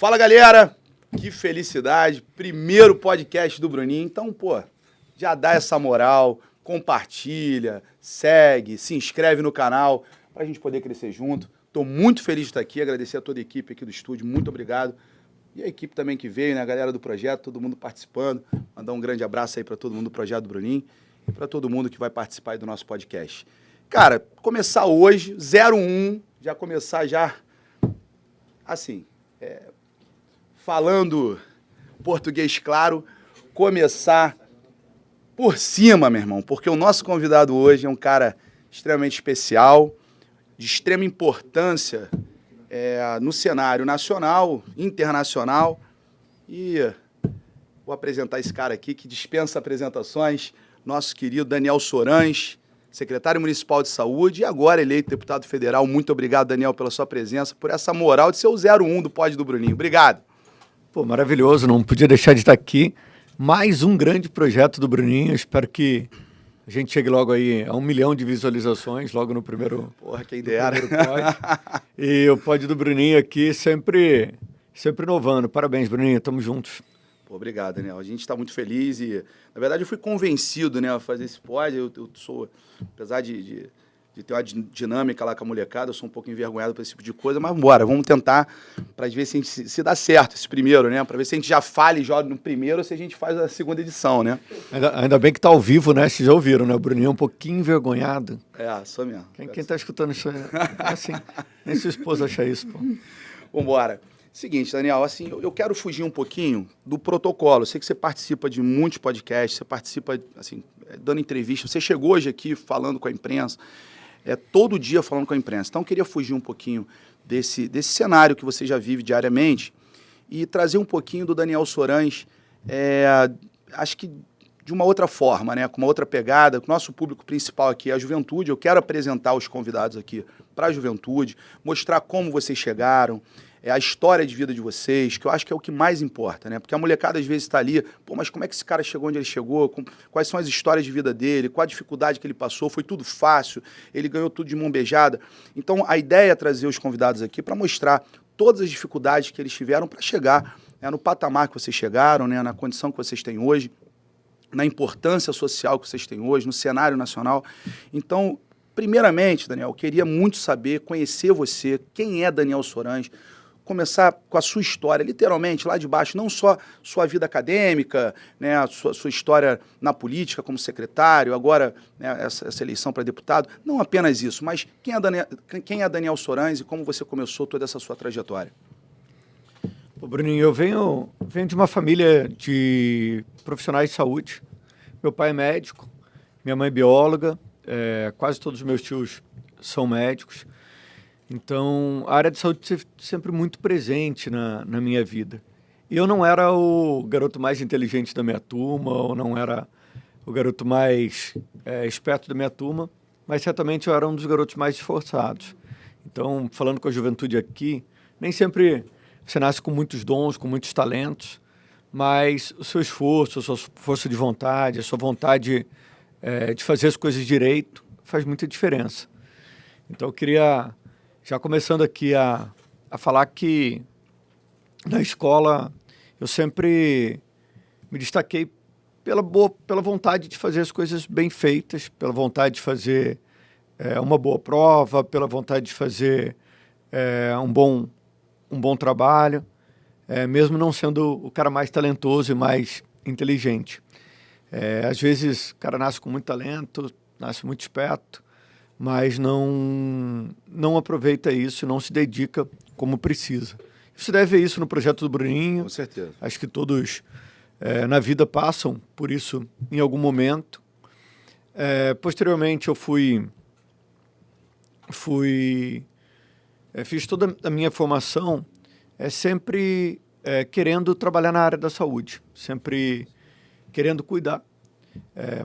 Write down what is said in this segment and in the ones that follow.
Fala, galera! Que felicidade! Primeiro podcast do Bruninho. Então, pô, já dá essa moral, compartilha, segue, se inscreve no canal pra gente poder crescer junto. Tô muito feliz de estar aqui, agradecer a toda a equipe aqui do estúdio, muito obrigado. E a equipe também que veio, né, a galera do projeto, todo mundo participando. Mandar um grande abraço aí pra todo mundo do Projeto do Bruninho e pra todo mundo que vai participar aí do nosso podcast. Cara, começar hoje, 01, já começar já, assim, falando português claro, começar por cima, meu irmão, porque o nosso convidado hoje é um cara extremamente especial, de extrema importância no cenário nacional, internacional, e vou apresentar esse cara aqui que dispensa apresentações, nosso querido Daniel Sorães, secretário municipal de saúde e agora eleito deputado federal. Muito obrigado, Daniel, pela sua presença, por essa moral de ser o 01 do Pod do Bruninho. Obrigado. Pô, maravilhoso, não podia deixar de estar aqui. Mais um grande projeto do Bruninho, espero que a gente chegue logo aí a 1 milhão de visualizações, logo no primeiro... Porra, quem dera. Pod. E o Pod do Bruninho aqui sempre inovando. Parabéns, Bruninho, tamo juntos. Pô, obrigado, Daniel. A gente está muito feliz e, na verdade, eu fui convencido, né, a fazer esse pod. Eu sou, apesar de ter uma dinâmica lá com a molecada, eu sou um pouco envergonhado por esse tipo de coisa, mas bora, vamos tentar para ver se, se dá certo esse primeiro, né? Para ver se a gente já fala e joga no primeiro ou se a gente faz a segunda edição, né? Ainda bem que tá ao vivo, né? Vocês já ouviram, né? O Bruninho é um pouquinho envergonhado. Sou mesmo. Quem tá escutando isso é assim, nem sua esposa acha isso, pô. Vambora. Seguinte, Daniel, assim, eu quero fugir um pouquinho do protocolo. Eu sei que você participa de muitos podcasts, você participa, assim, dando entrevista. Você chegou hoje aqui falando com a imprensa, todo dia falando com a imprensa. Então, eu queria fugir um pouquinho desse cenário que você já vive diariamente e trazer um pouquinho do Daniel Sorães, acho que de uma outra forma, né, com uma outra pegada. O nosso público principal aqui é a juventude. Eu quero apresentar os convidados aqui para a juventude, mostrar como vocês chegaram, a história de vida de vocês, que eu acho que é o que mais importa, né? Porque a molecada às vezes está ali, pô, mas como é que esse cara chegou onde ele chegou? Quais são as histórias de vida dele? Qual a dificuldade que ele passou? Foi tudo fácil? Ele ganhou tudo de mão beijada? Então, a ideia é trazer os convidados aqui para mostrar todas as dificuldades que eles tiveram para chegar, né, no patamar que vocês chegaram, né, na condição que vocês têm hoje, na importância social que vocês têm hoje, no cenário nacional. Então, primeiramente, Daniel, eu queria muito saber, conhecer você, quem é Daniel Sorães, começar com a sua história, literalmente, lá de baixo, não só sua vida acadêmica, né, a sua história na política como secretário, agora, né, essa eleição para deputado, não apenas isso, mas quem é Daniel Sorães e como você começou toda essa sua trajetória? Ô, Bruninho, eu venho de uma família de profissionais de saúde. Meu pai é médico, minha mãe é bióloga, quase todos os meus tios são médicos. Então, a área de saúde esteve sempre muito presente na minha vida. E eu não era o garoto mais inteligente da minha turma, ou não era o garoto mais esperto da minha turma, mas certamente eu era um dos garotos mais esforçados. Então, falando com a juventude aqui, nem sempre você nasce com muitos dons, com muitos talentos, mas o seu esforço, a sua força de vontade, a sua vontade de fazer as coisas direito, faz muita diferença. Então, eu queria... Já começando aqui a falar que na escola eu sempre me destaquei pela vontade de fazer as coisas bem feitas, pela vontade de fazer uma boa prova, pela vontade de fazer um bom trabalho, mesmo não sendo o cara mais talentoso e mais inteligente. Às vezes o cara nasce com muito talento, nasce muito esperto, mas não aproveita isso, não se dedica como precisa. Você deve ver isso no projeto do Bruninho. Com certeza. Acho que todos na vida passam por isso em algum momento. Posteriormente, eu fiz toda a minha formação sempre querendo trabalhar na área da saúde, sempre querendo cuidar.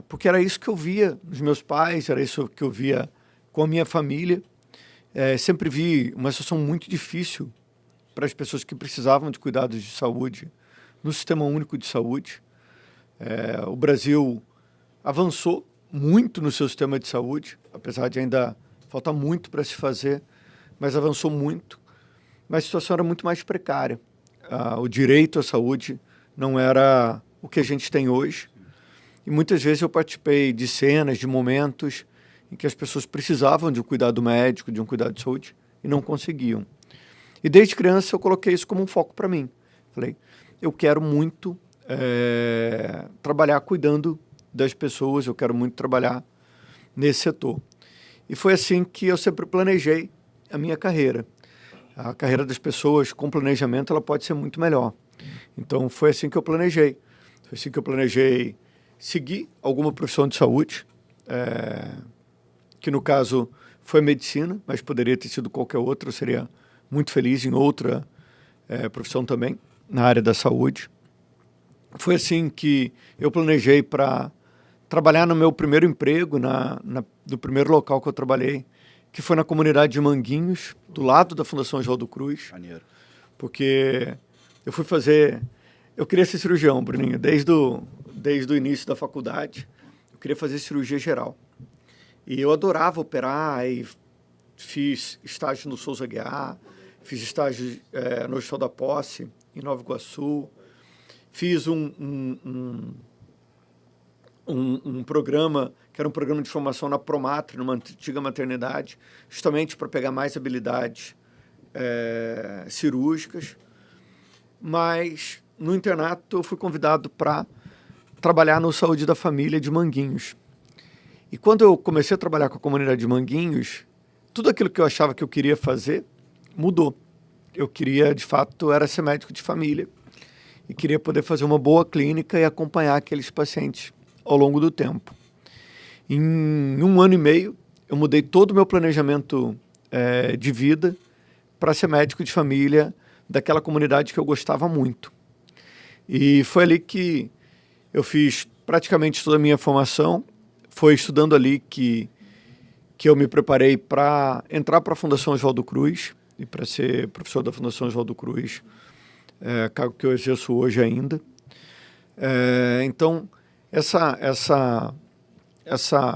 Porque era isso que eu via nos meus pais, era isso que eu via com a minha família. Sempre vi uma situação muito difícil para as pessoas que precisavam de cuidados de saúde no Sistema Único de Saúde. O Brasil avançou muito no seu sistema de saúde, apesar de ainda faltar muito para se fazer, mas avançou muito. Mas a situação era muito mais precária. o direito à saúde não era o que a gente tem hoje. E muitas vezes eu participei de cenas, de momentos em que as pessoas precisavam de um cuidado médico, de um cuidado de saúde, e não conseguiam. E desde criança eu coloquei isso como um foco para mim. Falei, eu quero muito trabalhar cuidando das pessoas, eu quero muito trabalhar nesse setor. E foi assim que eu sempre planejei a minha carreira. A carreira das pessoas com planejamento ela pode ser muito melhor. Então foi assim que eu planejei. Foi assim que eu planejei seguir alguma profissão de saúde, que no caso foi medicina, mas poderia ter sido qualquer outra. Eu seria muito feliz em outra profissão também, na área da saúde. Foi assim que eu planejei para trabalhar no meu primeiro emprego, no primeiro local que eu trabalhei, que foi na comunidade de Manguinhos, do lado da Fundação Oswaldo Cruz. Maneiro. Porque eu fui fazer... Eu queria ser cirurgião, Bruninho, desde o início da faculdade. Eu queria fazer cirurgia geral. E eu adorava operar, e fiz estágio no Souza Aguiar, fiz estágio no Hospital da Posse, em Nova Iguaçu. Fiz um programa, que era um programa de formação na Promatre, numa antiga maternidade, justamente para pegar mais habilidades cirúrgicas. Mas, no internato, eu fui convidado para trabalhar no Saúde da Família de Manguinhos. E quando eu comecei a trabalhar com a comunidade de Manguinhos, tudo aquilo que eu achava que eu queria fazer mudou. Eu queria, de fato, era ser médico de família e queria poder fazer uma boa clínica e acompanhar aqueles pacientes ao longo do tempo. Em 1 ano e meio, eu mudei todo o meu planejamento de vida para ser médico de família daquela comunidade que eu gostava muito. E foi ali que eu fiz praticamente toda a minha formação. Foi estudando ali que eu me preparei para entrar para a Fundação Oswaldo Cruz e para ser professor da Fundação Oswaldo Cruz, cargo que eu exerço hoje ainda. Então, essa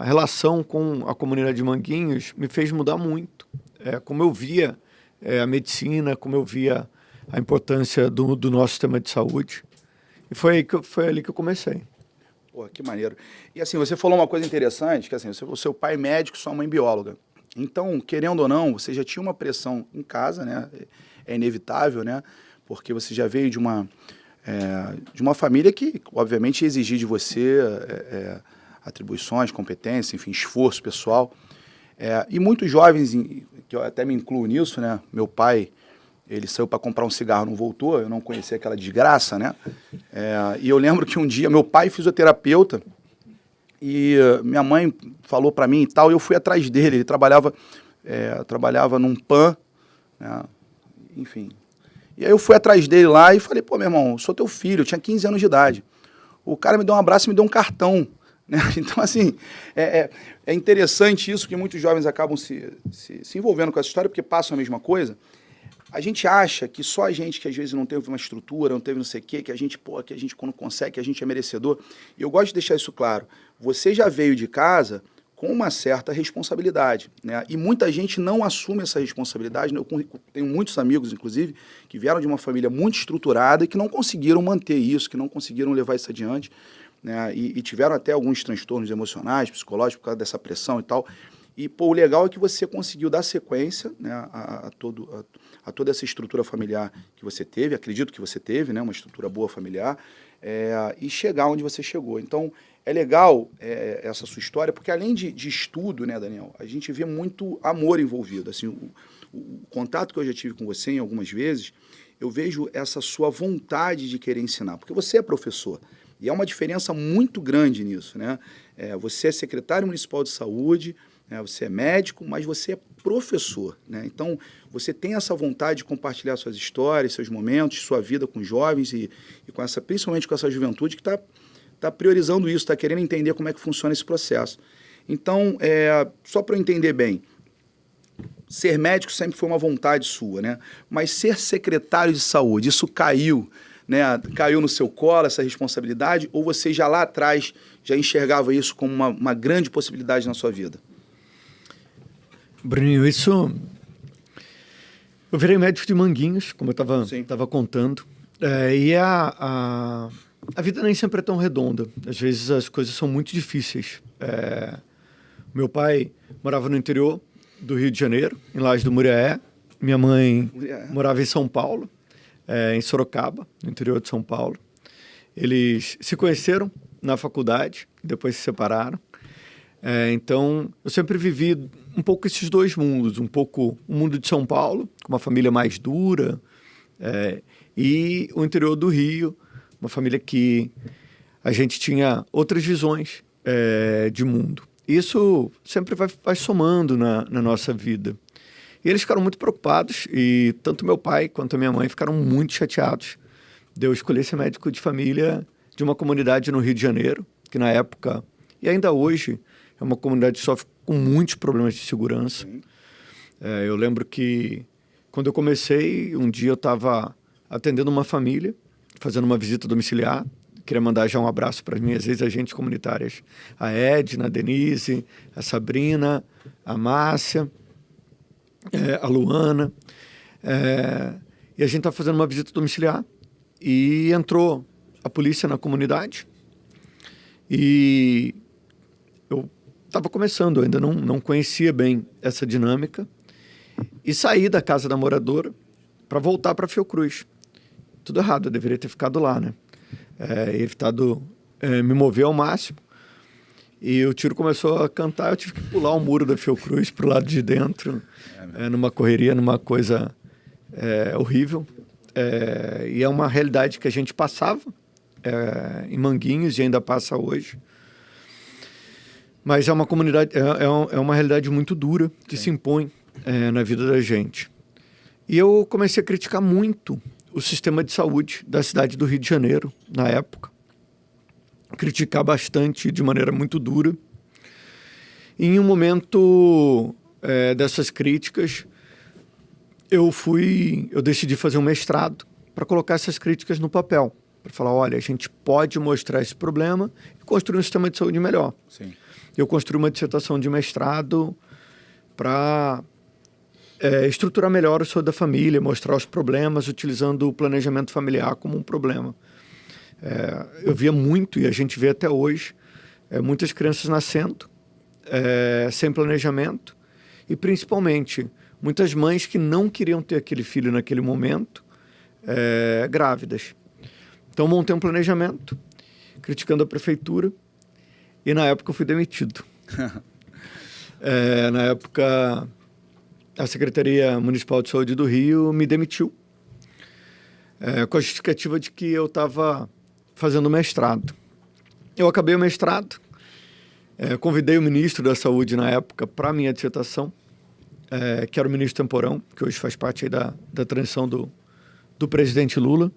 relação com a comunidade de Manguinhos me fez mudar muito. Como eu via a medicina, como eu via a importância do nosso sistema de saúde. E foi ali que eu comecei. Pô, que maneiro. E assim, você falou uma coisa interessante, que assim, o seu pai é médico, sua mãe bióloga. Então, querendo ou não, você já tinha uma pressão em casa, né? É inevitável, né? Porque você já veio de uma família que, obviamente, ia exigir de você atribuições, competências, enfim, esforço pessoal. E muitos jovens, que eu até me incluo nisso, né? Meu pai, ele saiu para comprar um cigarro, não voltou, eu não conhecia aquela desgraça, né? E eu lembro que um dia, meu pai fisioterapeuta, e minha mãe falou para mim e tal, e eu fui atrás dele, ele trabalhava num PAN, né? Enfim. E aí eu fui atrás dele lá e falei, pô, meu irmão, eu sou teu filho, eu tinha 15 anos de idade. O cara me deu um abraço e me deu um cartão, né? Então, assim, é interessante isso, que muitos jovens acabam se envolvendo com essa história, porque passam a mesma coisa. A gente acha que só a gente que às vezes não teve uma estrutura, não teve não sei o quê, que a gente quando consegue, que a gente é merecedor. E eu gosto de deixar isso claro. Você já veio de casa com uma certa responsabilidade, né? E muita gente não assume essa responsabilidade, né? Eu tenho muitos amigos, inclusive, que vieram de uma família muito estruturada e que não conseguiram manter isso, que não conseguiram levar isso adiante, né? E tiveram até alguns transtornos emocionais, psicológicos, por causa dessa pressão e tal. E, pô, o legal é que você conseguiu dar sequência, né, a toda essa estrutura familiar que você teve, acredito que você teve, né, uma estrutura boa familiar, e chegar onde você chegou. Então, é legal essa sua história, porque além de estudo, né, Daniel, a gente vê muito amor envolvido. Assim, o contato que eu já tive com você em algumas vezes, eu vejo essa sua vontade de querer ensinar, porque você é professor. E há uma diferença muito grande nisso, né? Você é secretário municipal de saúde, você é médico, mas você é professor, né? Então, você tem essa vontade de compartilhar suas histórias, seus momentos, sua vida com jovens e principalmente com essa juventude que está priorizando isso, está querendo entender como é que funciona esse processo. Então, só para eu entender bem, ser médico sempre foi uma vontade sua, né? Mas ser secretário de saúde, isso caiu, né? Caiu no seu colo essa responsabilidade, ou você já lá atrás já enxergava isso como uma grande possibilidade na sua vida? Bruninho, eu virei médico de Manguinhos, como eu estava contando. E a vida nem sempre é tão redonda. Às vezes as coisas são muito difíceis. Meu pai morava no interior do Rio de Janeiro, em Lajes do Muriaé. Minha mãe morava em São Paulo, em Sorocaba, no interior de São Paulo. Eles se conheceram na faculdade, depois se separaram. Então, eu sempre vivi um pouco esses dois mundos. Um pouco o mundo de São Paulo, com uma família mais dura, e o interior do Rio, uma família que a gente tinha outras visões de mundo. Isso sempre vai somando na nossa vida. E eles ficaram muito preocupados, e tanto meu pai quanto a minha mãe ficaram muito chateados de eu escolher ser médico de família de uma comunidade no Rio de Janeiro, que na época, e ainda hoje, é uma comunidade que sofre com muitos problemas de segurança. Eu lembro que, quando eu comecei, um dia eu estava atendendo uma família, fazendo uma visita domiciliar. Queria mandar já um abraço para as minhas ex-agentes comunitárias, a Edna, a Denise, a Sabrina, a Márcia, a Luana. E a gente estava fazendo uma visita domiciliar e entrou a polícia na comunidade. E eu estava começando, ainda não conhecia bem essa dinâmica, e saí da casa da moradora para voltar para Fiocruz. Tudo errado, eu deveria ter ficado lá, né? Evitado me mover ao máximo. E o tiro começou a cantar, eu tive que pular o muro da Fiocruz para o lado de dentro, numa correria, numa coisa horrível. E é uma realidade que a gente passava em Manguinhos e ainda passa hoje. Mas é uma comunidade, é uma realidade muito dura que se impõe na vida da gente. E eu comecei a criticar muito o sistema de saúde da cidade do Rio de Janeiro, na época. Criticar bastante, de maneira muito dura. E em um momento dessas críticas, eu decidi fazer um mestrado para colocar essas críticas no papel. Para falar, olha, a gente pode mostrar esse problema e construir um sistema de saúde melhor. Sim. Eu construí uma dissertação de mestrado para estruturar melhor o saúde da família, mostrar os problemas, utilizando o planejamento familiar como um problema. Eu via muito, e a gente vê até hoje, muitas crianças nascendo sem planejamento, e principalmente muitas mães que não queriam ter aquele filho naquele momento, grávidas. Então, montei um planejamento, criticando a prefeitura, e na época eu fui demitido. Na época, a Secretaria Municipal de Saúde do Rio me demitiu, com a justificativa de que eu estava fazendo mestrado. Eu acabei o mestrado, convidei o ministro da Saúde na época para a minha dissertação, que era o ministro Temporão, que hoje faz parte aí da transição do presidente Lula.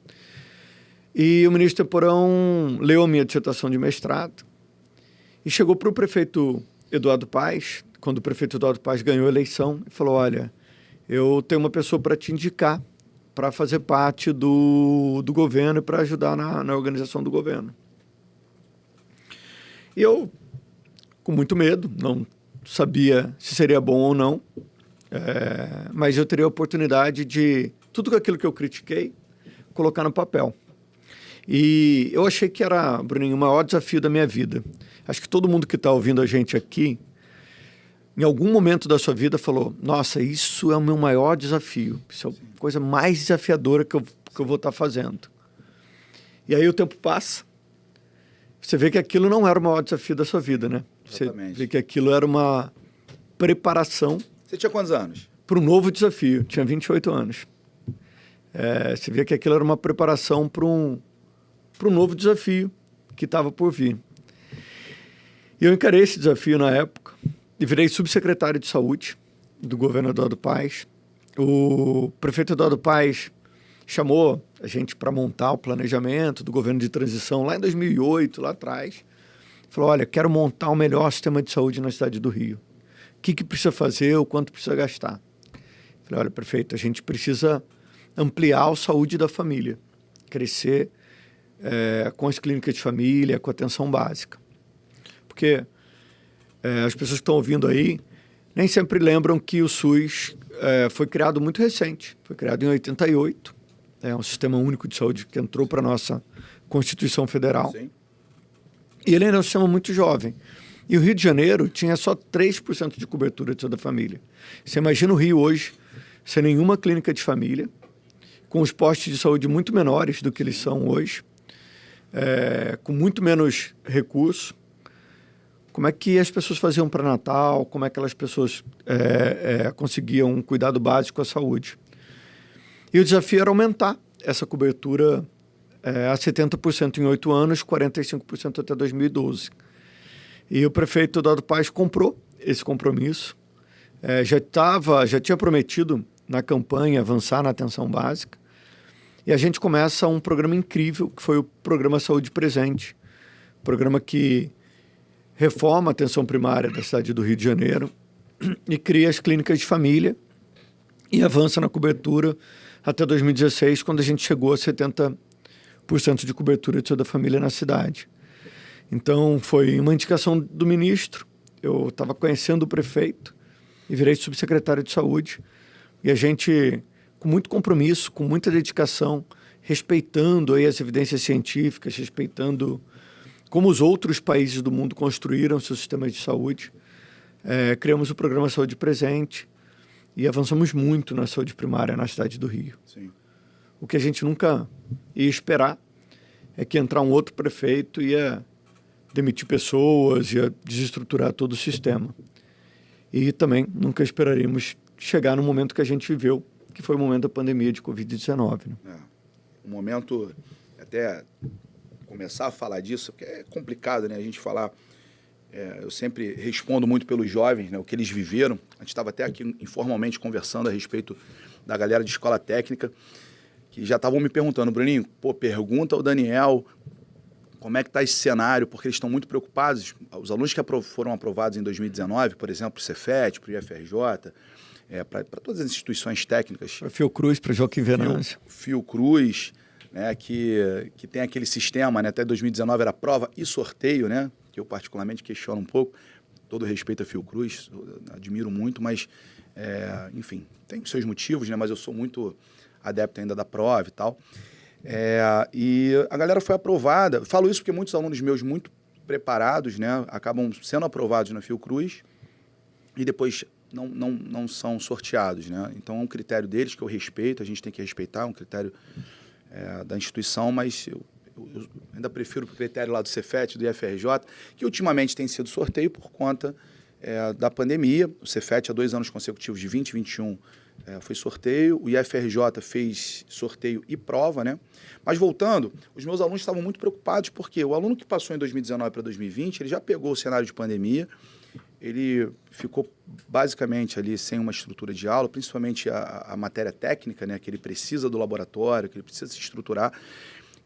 E o ministro Temporão leu a minha dissertação de mestrado e chegou para o prefeito Eduardo Paes, quando o prefeito Eduardo Paes ganhou a eleição, e falou, olha, eu tenho uma pessoa para te indicar para fazer parte do governo e para ajudar na organização do governo. E eu, com muito medo, não sabia se seria bom ou não, mas eu teria a oportunidade de tudo aquilo que eu critiquei, colocar no papel. E eu achei que era, Bruninho, o maior desafio da minha vida. Acho que todo mundo que está ouvindo a gente aqui, em algum momento da sua vida, falou, nossa, isso é o meu maior desafio. Isso é a coisa mais desafiadora que eu vou estar fazendo. E aí o tempo passa, você vê que aquilo não era o maior desafio da sua vida, né? Exatamente. Você vê que aquilo era uma preparação. Você tinha quantos anos? Para um novo desafio. Tinha 28 anos. Você vê que aquilo era uma preparação para um novo desafio que estava por vir. E eu encarei esse desafio na época e virei subsecretário de saúde do governo Eduardo Paes. O prefeito Eduardo Paes chamou a gente para montar o planejamento do governo de transição lá em 2008, lá atrás. Falou, olha, quero montar o melhor sistema de saúde na cidade do Rio. O que precisa fazer, o quanto precisa gastar? Falei, olha, prefeito, a gente precisa ampliar a saúde da família, crescer com as clínicas de família, com a atenção básica. Porque as pessoas que estão ouvindo aí nem sempre lembram que o SUS foi criado muito recente. Foi criado em 88, é um sistema único de saúde que entrou para a nossa Constituição Federal. Sim. E ele era um sistema muito jovem. E o Rio de Janeiro tinha só 3% de cobertura de toda a família. Você imagina o Rio hoje, sem nenhuma clínica de família, com os postos de saúde muito menores do que eles são hoje, com muito menos recursos. Como é que as pessoas faziam para Natal? Como é que aquelas pessoas conseguiam um cuidado básico à saúde? E o desafio era aumentar essa cobertura a 70% em 8 anos, 45% até 2012. E o prefeito Eduardo Paes comprou esse compromisso. Já tinha prometido na campanha avançar na atenção básica. E a gente começa um programa incrível, que foi o Programa Saúde Presente. Programa que reforma a atenção primária da cidade do Rio de Janeiro e cria as clínicas de família e avança na cobertura até 2016, quando a gente chegou a 70% de cobertura de toda a família na cidade. Então, foi uma indicação do ministro. Eu estava conhecendo o prefeito e virei subsecretário de saúde. E a gente, com muito compromisso, com muita dedicação, respeitando aí as evidências científicas, respeitando como os outros países do mundo construíram seus sistemas de saúde, criamos o Programa Saúde Presente e avançamos muito na saúde primária na cidade do Rio. Sim. O que a gente nunca ia esperar é que entrar um outro prefeito ia demitir pessoas, ia desestruturar todo o sistema. E também nunca esperaríamos chegar no momento que a gente viveu, que foi o momento da pandemia de Covid-19. Né? Um momento, até começar a falar disso, porque é complicado, né? A gente falar... eu sempre respondo muito pelos jovens, né? O que eles viveram. A gente estava até aqui informalmente conversando a respeito da galera de escola técnica, que já estavam me perguntando, Bruninho, pergunta ao Daniel como é que está esse cenário, porque eles estão muito preocupados. Os alunos que foram aprovados em 2019, por exemplo, para o Cefet, para o IFRJ, para todas as instituições técnicas. Para Fiocruz, para Joaquim Venâncio. Fiocruz, né, que tem aquele sistema, né, até 2019 era prova e sorteio, né, que eu particularmente questiono um pouco. Todo respeito a Fiocruz, admiro muito, mas, enfim, tem seus motivos, né, mas eu sou muito adepto ainda da prova e tal. E a galera foi aprovada. Falo isso porque muitos alunos meus muito preparados, né, acabam sendo aprovados na Fiocruz e depois não são sorteados, né? Então é um critério deles que eu respeito, a gente tem que respeitar, é um critério da instituição, mas eu ainda prefiro o critério lá do Cefet, do IFRJ, que ultimamente tem sido sorteio por conta da pandemia. O Cefet há 2 anos consecutivos, de 20 e 21, foi sorteio, o IFRJ fez sorteio e prova, né? Mas voltando, os meus alunos estavam muito preocupados porque o aluno que passou em 2019 para 2020, ele já pegou o cenário de pandemia, ele ficou basicamente ali sem uma estrutura de aula, principalmente a matéria técnica, né? Que ele precisa do laboratório, que ele precisa se estruturar.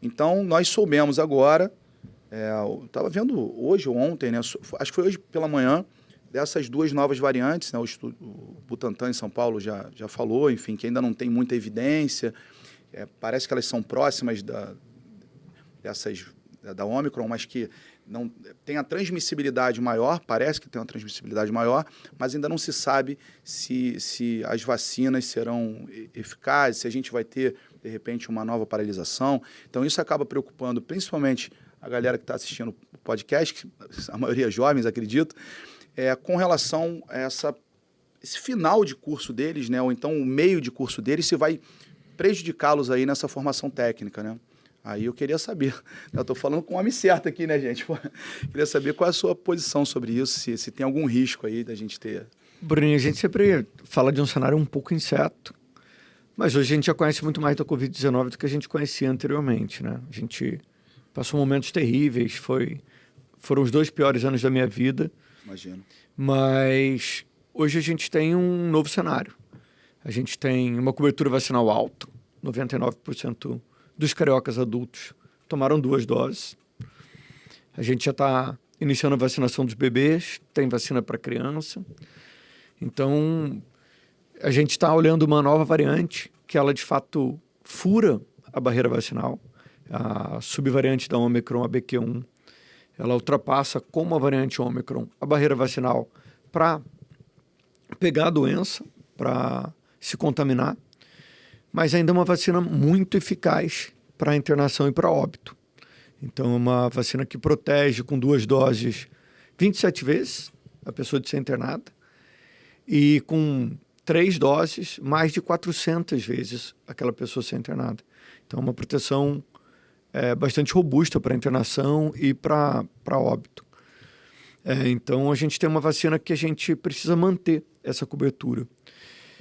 Então, nós soubemos agora, eu estava vendo hoje ou ontem, né? Acho que foi hoje pela manhã, dessas 2 novas variantes, né? O Butantan em São Paulo já falou, enfim, que ainda não tem muita evidência, parece que elas são próximas da Ômicron, mas que não tem a transmissibilidade maior, parece que tem uma transmissibilidade maior, mas ainda não se sabe se as vacinas serão eficazes, se a gente vai ter, de repente, uma nova paralisação. Então, isso acaba preocupando principalmente a galera que está assistindo o podcast, que a maioria jovens, acredito, com relação a esse final de curso deles, né, ou então o meio de curso deles, se vai prejudicá-los aí nessa formação técnica, né? Aí eu queria saber, eu estou falando com o homem certo aqui, né, gente? Queria saber qual é a sua posição sobre isso, se tem algum risco aí da gente ter... Bruninho, a gente sempre fala de um cenário um pouco incerto, mas hoje a gente já conhece muito mais da Covid-19 do que a gente conhecia anteriormente, né? A gente passou momentos terríveis, foram os 2 piores anos da minha vida. Imagino. Mas hoje a gente tem um novo cenário. A gente tem uma cobertura vacinal alta, 99% dos cariocas adultos tomaram 2 doses. A gente já está iniciando a vacinação dos bebês, tem vacina para criança. Então, a gente está olhando uma nova variante, que ela de fato fura a barreira vacinal. A subvariante da Ômicron, a BQ1, ela ultrapassa, como a variante Ômicron, a barreira vacinal para pegar a doença, para se contaminar. mas ainda é uma vacina muito eficaz para internação e para óbito. Então, é uma vacina que protege com 2 doses 27 vezes a pessoa de ser internada e com 3 doses, mais de 400 vezes aquela pessoa ser internada. Então, é uma proteção bastante robusta para internação e para óbito. Então, a gente tem uma vacina que a gente precisa manter essa cobertura.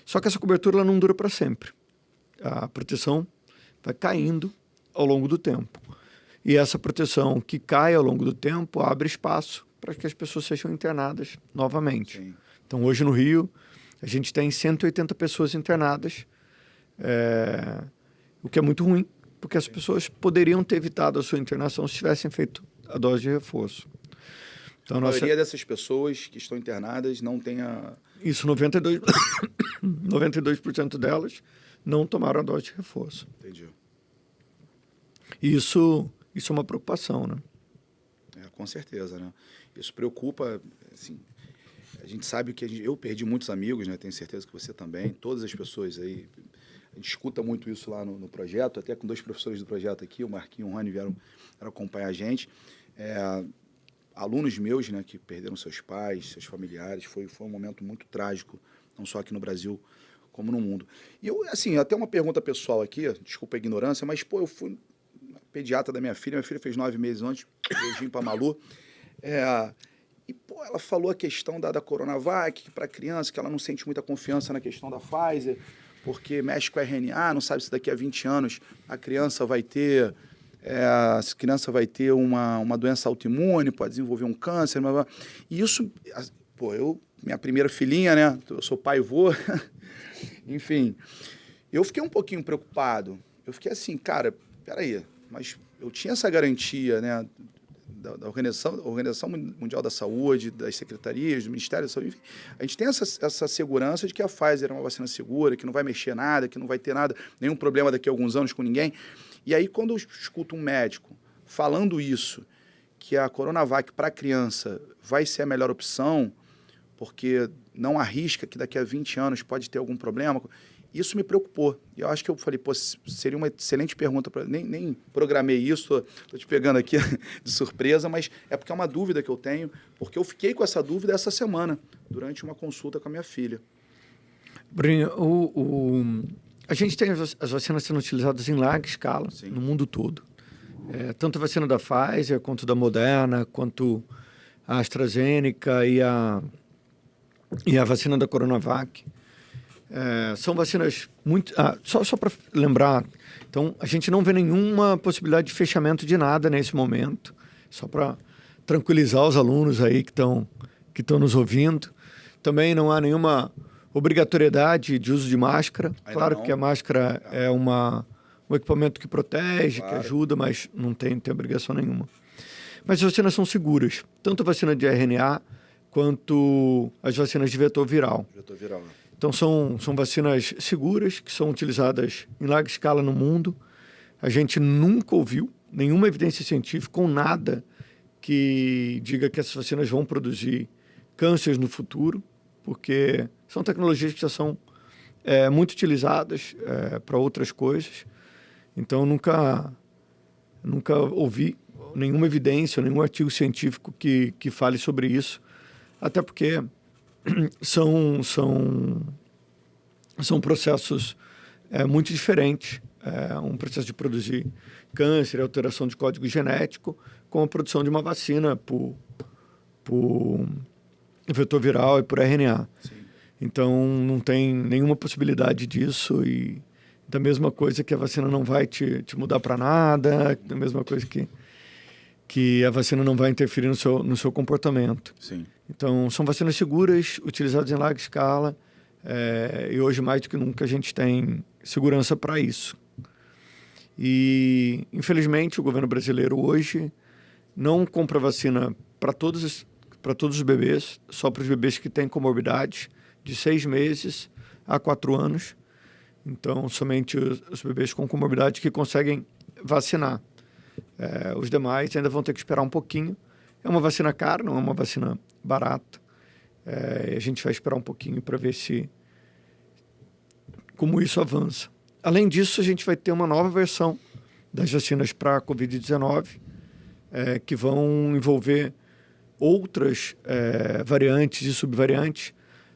Só que essa cobertura ela não dura para sempre. A proteção vai caindo ao longo do tempo. E essa proteção que cai ao longo do tempo abre espaço para que as pessoas sejam internadas novamente. Sim. Então, hoje no Rio, a gente tem 180 pessoas internadas, o que é muito ruim, porque as pessoas poderiam ter evitado a sua internação se tivessem feito a dose de reforço. Então, A maioria dessas pessoas que estão internadas não tem a... Isso, 92% delas não tomaram a dose de reforço. Entendi. Isso é uma preocupação, né? Com certeza, né? Isso preocupa, assim, a gente sabe que eu perdi muitos amigos, né? Tenho certeza que você também, todas as pessoas aí, a gente escuta muito isso lá no projeto, até com 2 professores do projeto aqui, o Marquinho e o Rony vieram acompanhar a gente. Alunos meus, né, que perderam seus pais, seus familiares, foi um momento muito trágico, não só aqui no Brasil, como no mundo. E eu, assim, até uma pergunta pessoal aqui, desculpa a ignorância, mas, pô, eu fui pediatra da minha filha fez 9 meses antes, beijinho pra Malu, e, pô, ela falou a questão da Coronavac, que para criança, que ela não sente muita confiança na questão da Pfizer, porque mexe com RNA, não sabe se daqui a 20 anos a criança vai ter... se a criança vai ter uma doença autoimune, pode desenvolver um câncer, e isso, pô, minha primeira filhinha, né, eu sou pai e vô, enfim, eu fiquei um pouquinho preocupado, eu fiquei assim, cara, peraí, mas eu tinha essa garantia, né, da Organização Mundial da Saúde, das secretarias, do Ministério da Saúde, enfim, a gente tem essa segurança de que a Pfizer é uma vacina segura, que não vai mexer nada, que não vai ter nada, nenhum problema daqui a alguns anos com ninguém. E aí, quando eu escuto um médico falando isso, que a Coronavac para criança vai ser a melhor opção, porque não arrisca que daqui a 20 anos pode ter algum problema, isso me preocupou. E eu acho que eu falei, pô, seria uma excelente pergunta, nem programei isso, estou te pegando aqui de surpresa, mas é porque é uma dúvida que eu tenho, porque eu fiquei com essa dúvida essa semana, durante uma consulta com a minha filha. Bruno, a gente tem as vacinas sendo utilizadas em larga escala, sim, no mundo todo. Tanto a vacina da Pfizer, quanto da Moderna, quanto a AstraZeneca e a vacina da Coronavac. São vacinas muito... só para lembrar, então, a gente não vê nenhuma possibilidade de fechamento de nada nesse momento, só para tranquilizar os alunos aí que estão nos ouvindo. Também não há nenhuma obrigatoriedade de uso de máscara. Ainda claro não. Que a máscara é um equipamento que protege, claro, que ajuda, mas não tem obrigação nenhuma. Mas as vacinas são seguras, tanto a vacina de RNA quanto as vacinas de vetor viral. Vetor viral, né? Então, são vacinas seguras, que são utilizadas em larga escala no mundo. A gente nunca ouviu nenhuma evidência científica ou nada que diga que essas vacinas vão produzir cânceres no futuro, porque são tecnologias que já são muito utilizadas para outras coisas. Então, nunca ouvi nenhuma evidência, nenhum artigo científico que fale sobre isso, até porque são processos muito diferentes. Um processo de produzir câncer, alteração de código genético, com a produção de uma vacina por vetor viral e por RNA. Sim. Então, não tem nenhuma possibilidade disso, e da mesma coisa que a vacina não vai te mudar para nada, da mesma coisa que a vacina não vai interferir no seu comportamento. Sim. Então, são vacinas seguras, utilizadas em larga escala, e hoje, mais do que nunca, a gente tem segurança para isso. E, infelizmente, o governo brasileiro hoje não compra vacina para todos os bebês, só para os bebês que têm comorbidades de 6 meses a 4 anos. Então, somente os bebês com comorbidade que conseguem vacinar. Os demais ainda vão ter que esperar um pouquinho. É uma vacina cara, não é uma vacina barata. A gente vai esperar um pouquinho para ver como isso avança. Além disso, a gente vai ter uma nova versão das vacinas para a Covid-19, que vão envolver outras variantes e subvariantes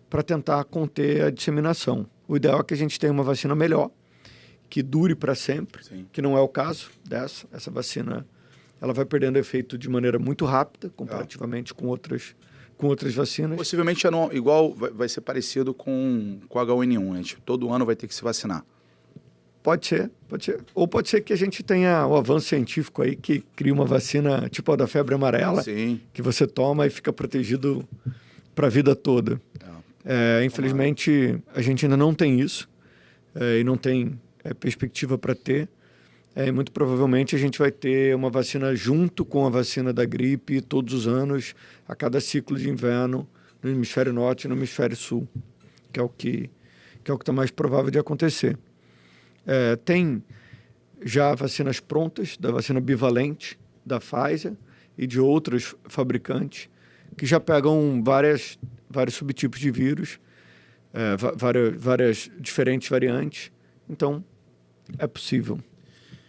para tentar conter a disseminação. O ideal é que a gente tenha uma vacina melhor, que dure para sempre, Sim. que não é o caso dessa. Essa vacina ela vai perdendo efeito de maneira muito rápida, comparativamente com outras vacinas. Possivelmente igual vai ser parecido com o H1N1, né? Tipo, todo ano vai ter que se vacinar. Pode ser. Ou pode ser que a gente tenha o avanço científico aí que cria uma vacina tipo a da febre amarela, Sim. que você toma e fica protegido para a vida toda. Infelizmente, a gente ainda não tem isso e não tem perspectiva para ter. Muito provavelmente a gente vai ter uma vacina junto com a vacina da gripe todos os anos, a cada ciclo de inverno, no hemisfério norte e no hemisfério sul, que é o que está mais provável de acontecer. Tem já vacinas prontas, da vacina bivalente, da Pfizer e de outros fabricantes, que já pegam vários subtipos de vírus, várias diferentes variantes. Então, é possível.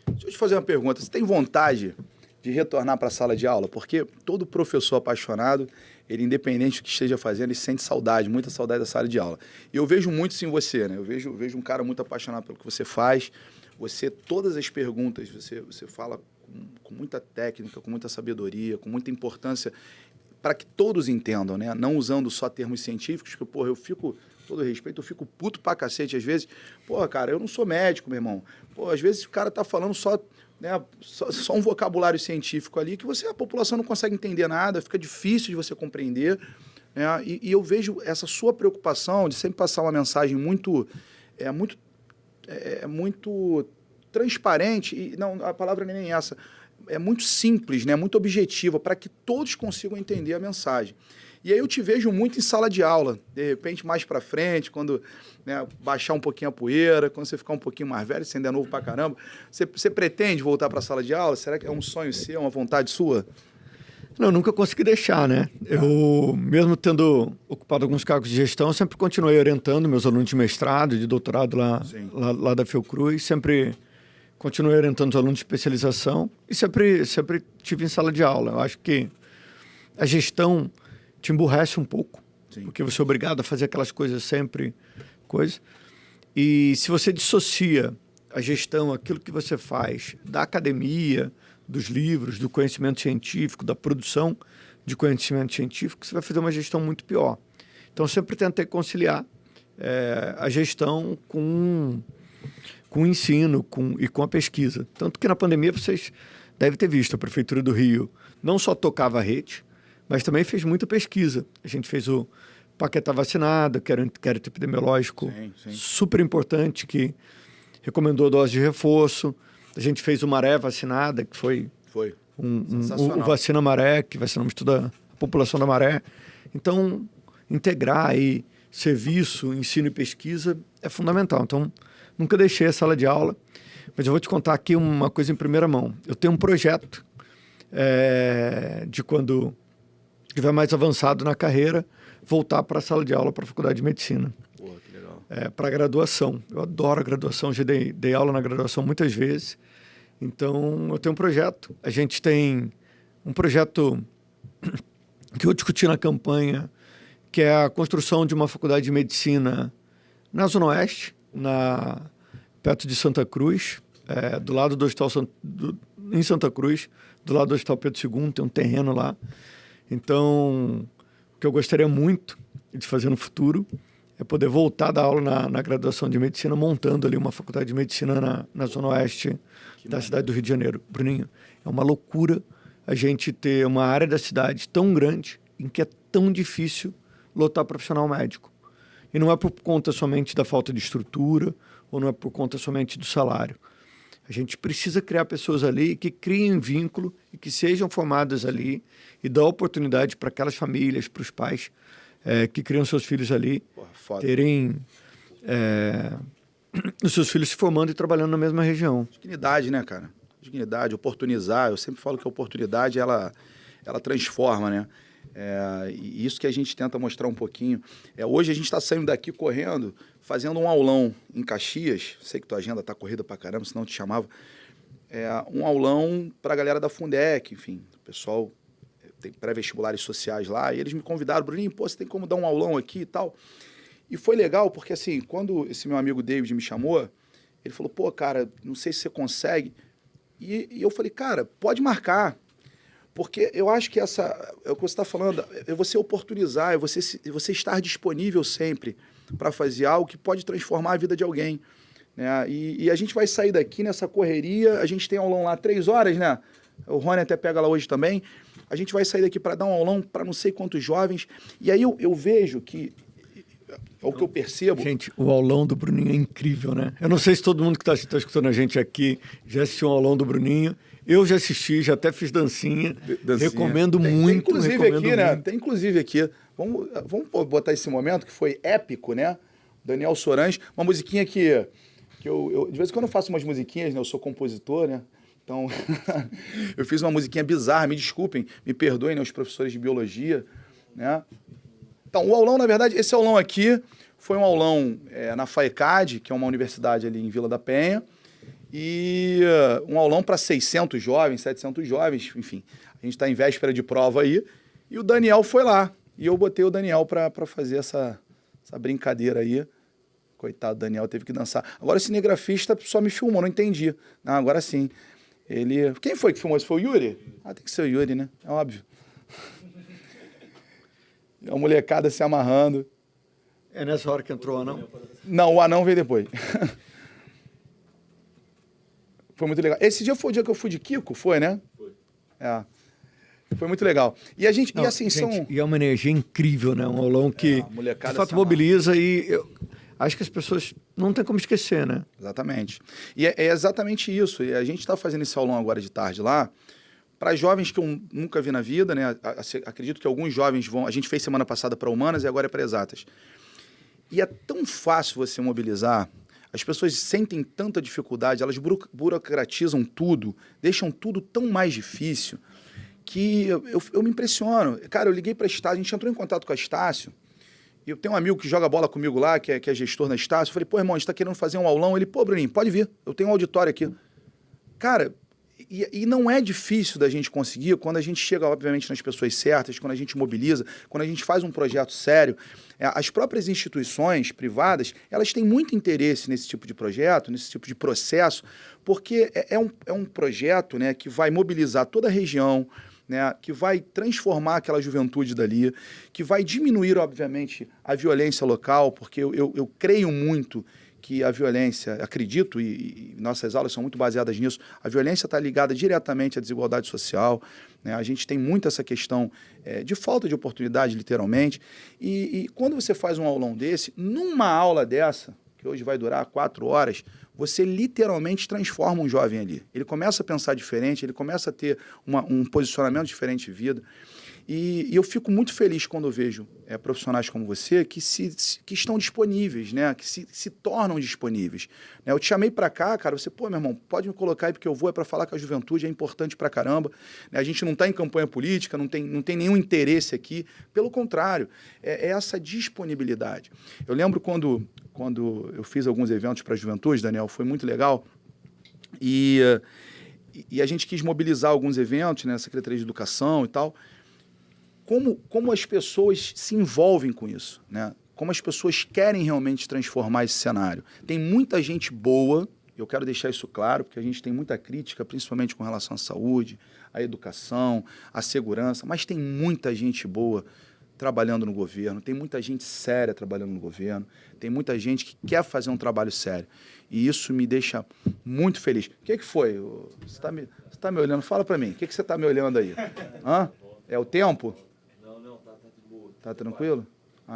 Deixa eu te fazer uma pergunta. Você tem vontade de retornar para a sala de aula? Porque todo professor apaixonado, ele independente do que esteja fazendo, ele sente saudade, muita saudade da sala de aula. E eu vejo muito isso em você, né? Eu vejo um cara muito apaixonado pelo que você faz. Todas as perguntas, você fala com muita técnica, com muita sabedoria, com muita importância, para que todos entendam, né? Não usando só termos científicos, que, porra, todo respeito, eu fico puto pra cacete às vezes. Porra, cara, eu não sou médico, meu irmão. Pô, às vezes o cara tá falando só um vocabulário científico ali que a população não consegue entender nada, fica difícil de você compreender, né? E eu vejo essa sua preocupação de sempre passar uma mensagem muito transparente, e não, a palavra nem é essa, é muito simples, né? Muito objetiva, para que todos consigam entender a mensagem. E aí eu te vejo muito em sala de aula, de repente mais para frente, quando baixar um pouquinho a poeira, quando você ficar um pouquinho mais velho, você ainda é novo pra caramba, você pretende voltar para a sala de aula? Será que é um sonho seu, uma vontade sua? Não, eu nunca consegui deixar, né? Eu, mesmo tendo ocupado alguns cargos de gestão, sempre continuei orientando meus alunos de mestrado e de doutorado lá da Fiocruz, sempre continuei orientando os alunos de especialização e sempre tive em sala de aula. Eu acho que a gestão te emburrece um pouco, sim, porque você é obrigado a fazer aquelas coisas sempre, E se você dissocia a gestão, aquilo que você faz, da academia, dos livros, do conhecimento científico, da produção de conhecimento científico, você vai fazer uma gestão muito pior. Então, eu sempre tentei conciliar a gestão com o ensino e com a pesquisa. Tanto que na pandemia vocês devem ter visto, a Prefeitura do Rio não só tocava a rede, mas também fez muita pesquisa. A gente fez o Paquetá Vacinado, que era um inquérito epidemiológico super importante, que recomendou dose de reforço. A gente fez o Maré Vacinada, que foi o Vacina Maré, que vacinamos toda a população da Maré. Então, integrar aí serviço, ensino e pesquisa é fundamental. Então, nunca deixei a sala de aula, mas eu vou te contar aqui uma coisa em primeira mão. Eu tenho um projeto de quando estiver mais avançado na carreira, voltar para a sala de aula para a Faculdade de Medicina. Pô, que legal. Para a graduação. Eu adoro a graduação, já dei aula na graduação muitas vezes. Então, eu tenho um projeto. A gente tem um projeto que eu discuti na campanha, que é a construção de uma faculdade de medicina na Zona Oeste, perto de Santa Cruz, do lado do Hospital em Santa Cruz, do lado do Hospital Pedro II, tem um terreno lá. Então, o que eu gostaria muito de fazer no futuro é poder voltar a dar aula na graduação de medicina, montando ali uma faculdade de medicina na Zona Oeste da cidade do Rio de Janeiro. Bruninho, é uma loucura a gente ter uma área da cidade tão grande em que é tão difícil lotar profissional médico. E não é por conta somente da falta de estrutura, ou não é por conta somente do salário. A gente precisa criar pessoas ali que criem vínculo e que sejam formadas ali e dar oportunidade para aquelas famílias, para os pais que criam seus filhos ali, terem os seus filhos se formando e trabalhando na mesma região. Dignidade, né, cara? Dignidade, oportunizar. Eu sempre falo que a oportunidade, ela transforma, né? E isso que a gente tenta mostrar um pouquinho. Hoje a gente está saindo daqui correndo, fazendo um aulão em Caxias. Sei que tua agenda está corrida pra caramba, senão eu te chamava. Um aulão para a galera da Fundec, enfim, o pessoal tem pré-vestibulares sociais lá, e eles me convidaram, Bruninho, pô, você tem como dar um aulão aqui e tal. E foi legal, porque assim, quando esse meu amigo David me chamou, ele falou, pô, cara, não sei se você consegue. E eu falei, cara, pode marcar. Porque eu acho que é o que você está falando, é você oportunizar, é você estar disponível sempre para fazer algo que pode transformar a vida de alguém. Né? E a gente vai sair daqui nessa correria, a gente tem aulão lá 3 horas, né? O Rony até pega lá hoje também. A gente vai sair daqui para dar um aulão para não sei quantos jovens. E aí eu vejo que, é o que eu percebo... Gente, o aulão do Bruninho é incrível, né? Eu não sei se todo mundo que está escutando a gente aqui já assistiu um aulão do Bruninho. Eu já assisti, já até fiz dancinha. Recomendo muito. Tem inclusive aqui, muito. Né? Tem inclusive aqui. Vamos botar esse momento que foi épico, né? Daniel Sorans, uma musiquinha que eu de vez em quando eu faço umas musiquinhas, né? Eu sou compositor, né? Então, eu fiz uma musiquinha bizarra, me desculpem, me perdoem, né? Os professores de biologia, né? Então, o aulão, na verdade, esse aulão aqui foi um aulão na FAECAD, que é uma universidade ali em Vila da Penha, e um aulão para 600 jovens, 700 jovens, enfim. A gente está em véspera de prova aí, e o Daniel foi lá. E eu botei o Daniel para fazer essa brincadeira aí. Coitado, o Daniel teve que dançar. Agora o cinegrafista só me filmou, não entendi. Não, agora sim. Quem foi que filmou? Esse foi o Yuri? Tem que ser o Yuri, né? É óbvio. A molecada se amarrando. É nessa hora que entrou o anão? Não, o anão veio depois. Foi muito legal. Esse dia foi o dia que eu fui de Kiko, foi, né? Foi. Foi muito legal. E a gente... Não, e assim, gente, e é uma energia incrível, né? Um aulão que, de fato, mobiliza e... Acho que as pessoas não tem como esquecer, né? Exatamente. E é exatamente isso. E a gente está fazendo esse aulão agora de tarde lá, para jovens que eu nunca vi na vida, né? Acredito que alguns jovens vão... A gente fez semana passada para humanas e agora é para exatas. E é tão fácil você mobilizar. As pessoas sentem tanta dificuldade, elas burocratizam tudo, deixam tudo tão mais difícil, que eu me impressiono. Cara, eu liguei para a Estácio, a gente entrou em contato com a Estácio, e eu tenho um amigo que joga bola comigo lá, que é gestor na Estácio. Eu falei, pô, irmão, a gente está querendo fazer um aulão. Ele, pô, Bruninho, pode vir, eu tenho um auditório aqui. Cara, e não é difícil da gente conseguir quando a gente chega, obviamente, nas pessoas certas, quando a gente mobiliza, quando a gente faz um projeto sério. As próprias instituições privadas, elas têm muito interesse nesse tipo de projeto, nesse tipo de processo, porque é um projeto, né, que vai mobilizar toda a região, né, que vai transformar aquela juventude dali, que vai diminuir, obviamente, a violência local, porque eu creio muito que a violência, acredito, e nossas aulas são muito baseadas nisso, a violência está ligada diretamente à desigualdade social, né? A gente tem muito essa questão de falta de oportunidade, literalmente, e quando você faz um aulão desse, numa aula dessa, que hoje vai durar 4 horas, você literalmente transforma um jovem ali. Ele começa a pensar diferente, ele começa a ter um posicionamento diferente de vida. E eu fico muito feliz quando eu vejo profissionais como você que estão disponíveis, né? Que se tornam disponíveis. Né? Eu te chamei para cá, cara, você, pô, meu irmão, pode me colocar aí porque eu vou, para falar que a juventude é importante pra caramba. Né? A gente não está em campanha política, não tem nenhum interesse aqui. Pelo contrário, é essa disponibilidade. Eu lembro quando eu fiz alguns eventos para a juventude, Daniel, foi muito legal. E a gente quis mobilizar alguns eventos, né? Secretaria de Educação e tal. Como as pessoas se envolvem com isso, né? Como as pessoas querem realmente transformar esse cenário. Tem muita gente boa, eu quero deixar isso claro, porque a gente tem muita crítica, principalmente com relação à saúde, à educação, à segurança, mas tem muita gente boa trabalhando no governo, tem muita gente séria trabalhando no governo, tem muita gente que quer fazer um trabalho sério. E isso me deixa muito feliz. O que foi? Você tá me olhando? Fala para mim. O que você está me olhando aí? Hã? É o tempo? Tá tranquilo?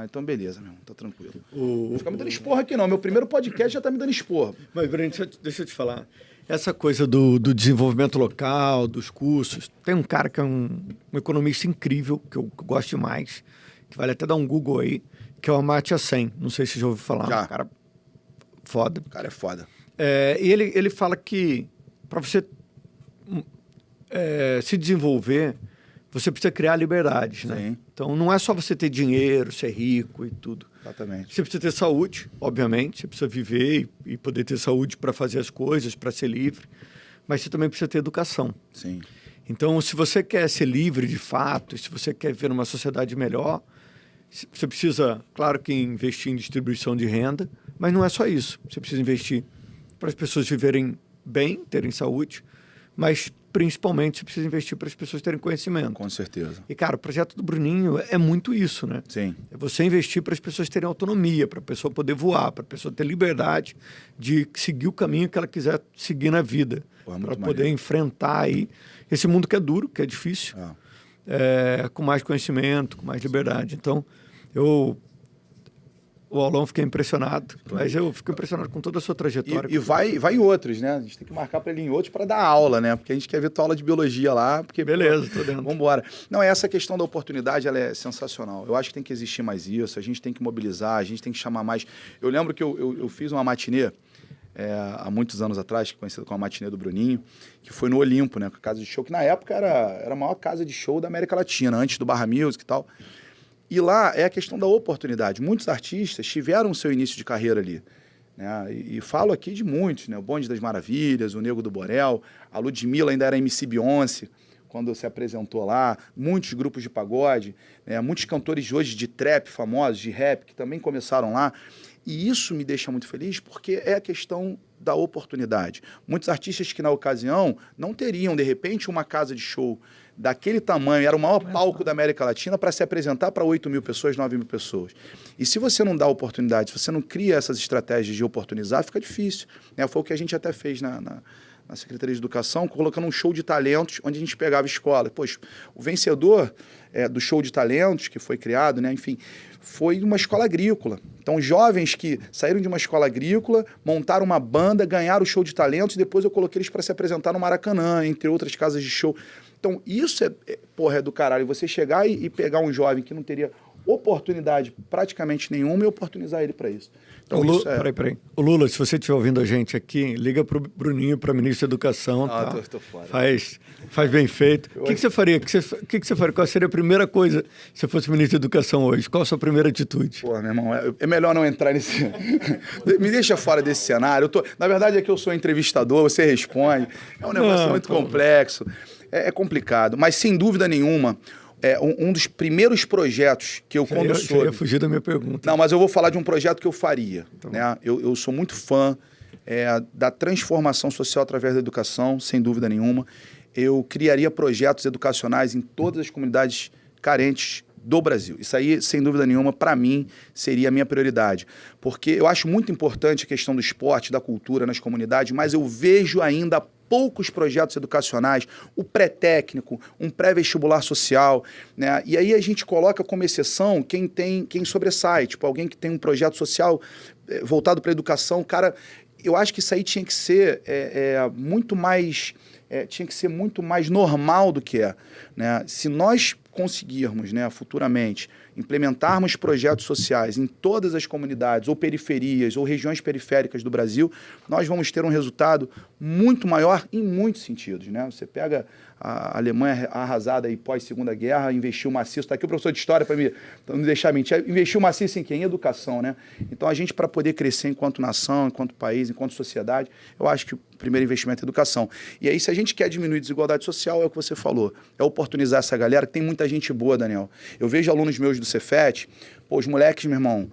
Então beleza, meu irmão, tá tranquilo. Não vou ficar me dando esporro aqui não, meu primeiro podcast já tá me dando esporro. Mas, Breno, deixa eu te falar. Essa coisa do desenvolvimento local, dos cursos, tem um cara que é um economista incrível, que eu gosto demais, que vale até dar um Google aí, que é o Amartya Sen. Não sei se você já ouviu falar. Já. Um cara foda. O cara é foda. E ele fala que para você se desenvolver, você precisa criar liberdades, né? Sim. Então, não é só você ter dinheiro, ser rico e tudo. Exatamente. Você precisa ter saúde, obviamente. Você precisa viver e poder ter saúde para fazer as coisas, para ser livre. Mas você também precisa ter educação. Sim. Então, se você quer ser livre de fato, se você quer viver numa sociedade melhor, você precisa, claro que investir em distribuição de renda, mas não é só isso. Você precisa investir para as pessoas viverem bem, terem saúde, mas principalmente você precisa investir para as pessoas terem conhecimento. Com certeza. E, cara, o projeto do Bruninho é muito isso, né? Sim. É você investir para as pessoas terem autonomia, para a pessoa poder voar, para a pessoa ter liberdade de seguir o caminho que ela quiser seguir na vida. Para poder enfrentar aí esse mundo que é duro, que é difícil, com mais conhecimento, com mais liberdade. Então, o aulão fiquei impressionado, mas eu fico impressionado com toda a sua trajetória. E vai em outros, né? A gente tem que marcar para ele em outros para dar aula, né? Porque a gente quer ver tua aula de biologia lá. Porque, beleza, tô dentro. Vamos embora. Não, essa questão da oportunidade, ela é sensacional. Eu acho que tem que existir mais isso, a gente tem que mobilizar, a gente tem que chamar mais. Eu lembro que eu fiz uma matinê há muitos anos atrás, conhecida como a matinê do Bruninho, que foi no Olimpo, né? Com a casa de show, que na época era a maior casa de show da América Latina, antes do Barra Music e tal. E lá é a questão da oportunidade. Muitos artistas tiveram o seu início de carreira ali, né? E falo aqui de muitos, né? O Bonde das Maravilhas, o Nego do Borel, a Ludmilla ainda era MC Beyoncé quando se apresentou lá, muitos grupos de pagode, né? Muitos cantores hoje de trap famosos, de rap, que também começaram lá. E isso me deixa muito feliz porque é a questão da oportunidade. Muitos artistas que na ocasião não teriam, de repente, uma casa de show daquele tamanho, era o maior palco da América Latina para se apresentar para 8 mil pessoas, 9 mil pessoas. E se você não dá oportunidade, se você não cria essas estratégias de oportunizar, fica difícil, né? Foi o que a gente até fez na Secretaria de Educação, colocando um show de talentos, onde a gente pegava escola. Poxa, o vencedor do show de talentos, que foi criado, né? Enfim, foi uma escola agrícola. Então, jovens que saíram de uma escola agrícola, montaram uma banda, ganharam o show de talentos, e depois eu coloquei eles para se apresentar no Maracanã, entre outras casas de show. Então, isso é do caralho. Você chegar e pegar um jovem que não teria oportunidade praticamente nenhuma e oportunizar ele para isso. Então, Peraí. O Lula, se você estiver ouvindo a gente aqui, liga pro Bruninho, para ministro da Educação. Tô fora. Faz bem feito. O que você faria? Que você faria? Qual seria a primeira coisa se você fosse ministro da Educação hoje? Qual a sua primeira atitude? Pô, meu irmão, é melhor não entrar nesse... Me deixa fora desse cenário. Na verdade, é que eu sou entrevistador, você responde. É um negócio muito complexo. É complicado. Mas, sem dúvida nenhuma, um dos primeiros projetos que eu Você ia fugir da minha pergunta. Não, mas eu vou falar de um projeto que eu faria. Né? Eu sou muito fã da transformação social através da educação, sem dúvida nenhuma. Eu criaria projetos educacionais em todas as comunidades carentes do Brasil. Isso aí, sem dúvida nenhuma, para mim, seria a minha prioridade. Porque eu acho muito importante a questão do esporte, da cultura nas comunidades, mas eu vejo ainda poucos projetos educacionais, o pré-técnico, um pré-vestibular social, né? E aí a gente coloca como exceção quem sobressai, tipo alguém que tem um projeto social voltado para a educação. Cara, eu acho que isso aí tinha que ser muito mais normal do que é, né? Se nós conseguirmos, né, futuramente, implementarmos projetos sociais em todas as comunidades, ou periferias, ou regiões periféricas do Brasil, nós vamos ter um resultado muito maior em muitos sentidos, né? Você pega a Alemanha arrasada aí pós-Segunda Guerra, investiu maciço, está aqui o professor de História para não me deixar mentir, investiu maciço em quem? Em educação, né? Então, a gente, para poder crescer enquanto nação, enquanto país, enquanto sociedade, eu acho que o primeiro investimento é educação. E aí, se a gente quer diminuir a desigualdade social, é o que você falou, é oportunizar essa galera, que tem muita gente boa, Daniel. Eu vejo alunos meus do Cefet, os moleques, meu irmão,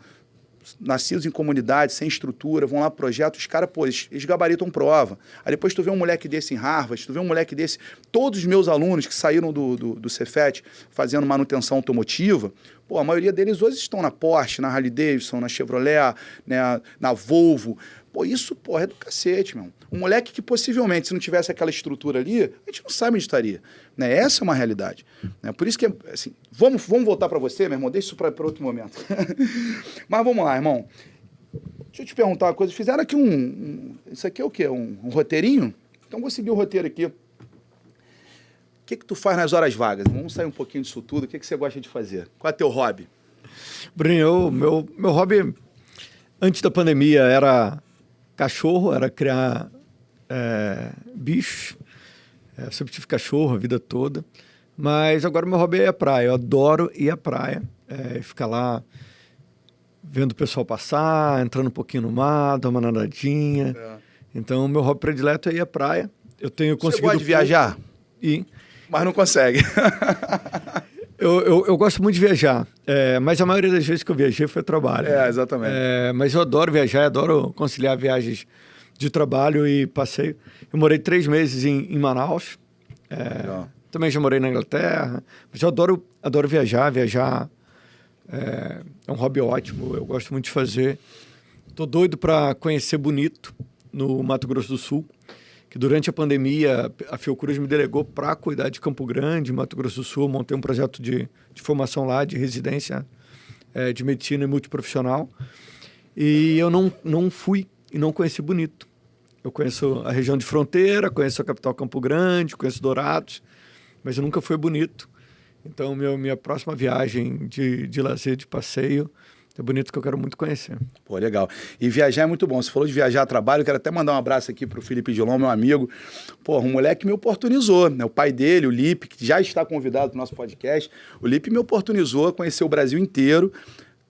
nascidos em comunidade, sem estrutura, vão lá pro projeto, os caras, eles gabaritam prova. Aí depois tu vê um moleque desse em Harvard, tu vê um moleque desse... Todos os meus alunos que saíram do Cefet fazendo manutenção automotiva, a maioria deles hoje estão na Porsche, na Harley Davidson, na Chevrolet, né, na Volvo. Isso, é do cacete, meu. Um moleque que possivelmente, se não tivesse aquela estrutura ali, a gente não sabe onde estaria. Né? Essa é uma realidade. Né? Por isso que, assim, vamos voltar para você, meu irmão, deixa isso para outro momento. Mas vamos lá, irmão. Deixa eu te perguntar uma coisa. Fizeram aqui isso aqui é o quê? Um roteirinho? Então, vou seguir o roteiro aqui. O que tu faz nas horas vagas? Vamos sair um pouquinho disso tudo. O que você gosta de fazer? Qual é teu hobby? Bruninho, meu hobby, antes da pandemia, era cachorro, era criar bichos. Sempre tive cachorro a vida toda. Mas agora meu hobby é a praia. Eu adoro ir à praia. Ficar lá vendo o pessoal passar, entrando um pouquinho no mar, dar uma nadadinha. Então, meu hobby predileto é ir à praia. Eu tenho conseguido... Você gosta de viajar? Ir. Mas não consegue. Eu gosto muito de viajar, mas a maioria das vezes que eu viajei foi trabalho. Exatamente. Mas eu adoro viajar, adoro conciliar viagens de trabalho e passeio. Eu morei 3 meses em Manaus. Também já morei na Inglaterra. Mas eu adoro viajar. Viajar é um hobby ótimo, eu gosto muito de fazer. Estou doido para conhecer Bonito, no Mato Grosso do Sul, que durante a pandemia a Fiocruz me delegou para cuidar de Campo Grande, Mato Grosso do Sul. Montei um projeto de formação lá, de residência de medicina e multiprofissional. E eu não fui e não conheci Bonito. Eu conheço a região de fronteira, conheço a capital Campo Grande, conheço Dourados, mas eu nunca fui a Bonito. Então, minha próxima viagem de lazer, de passeio, é Bonito, que eu quero muito conhecer. Pô, legal. E viajar é muito bom. Você falou de viajar a trabalho, eu quero até mandar um abraço aqui pro Felipe Dilon, meu amigo. Pô, um moleque me oportunizou, né? O pai dele, o Lipe, que já está convidado pro nosso podcast. O Lipe me oportunizou a conhecer o Brasil inteiro,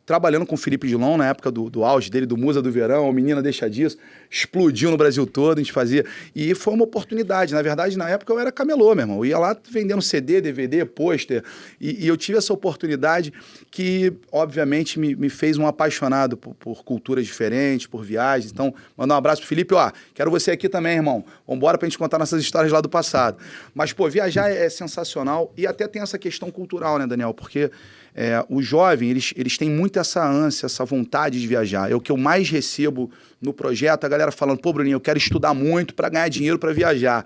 trabalhando com o Felipe Dilon na época do auge dele, do Musa do Verão, o Menina Deixa Disso, explodiu no Brasil todo, a gente fazia. E foi uma oportunidade. Na verdade, na época eu era camelô, meu irmão. Eu ia lá vendendo CD, DVD, pôster. E eu tive essa oportunidade que, obviamente, me fez um apaixonado por culturas diferentes, por viagens. Então, mandar um abraço pro Felipe. Ó, quero você aqui também, irmão. Vambora pra gente contar nossas histórias lá do passado. Mas, pô, viajar é sensacional. E até tem essa questão cultural, né, Daniel? Porque o jovem, eles têm muito essa ânsia, essa vontade de viajar. É o que eu mais recebo no projeto, a galera falando, pô, Bruninho, eu quero estudar muito para ganhar dinheiro para viajar.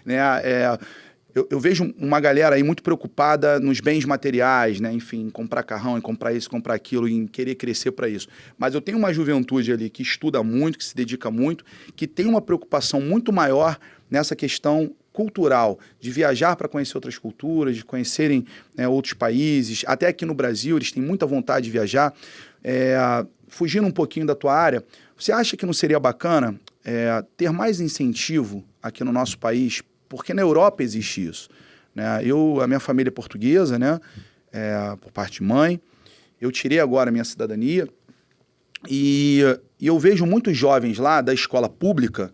Né? Eu vejo uma galera aí muito preocupada nos bens materiais, né? Enfim, em comprar carrão, em comprar isso, comprar aquilo, em querer crescer para isso. Mas eu tenho uma juventude ali que estuda muito, que se dedica muito, que tem uma preocupação muito maior nessa questão cultural, de viajar para conhecer outras culturas, de conhecerem outros países. Até aqui no Brasil, eles têm muita vontade de viajar. Fugindo um pouquinho da tua área, você acha que não seria bacana ter mais incentivo aqui no nosso país? Porque na Europa existe isso. Né? A minha família é portuguesa, né? Por parte de mãe. Eu tirei agora a minha cidadania e eu vejo muitos jovens lá da escola pública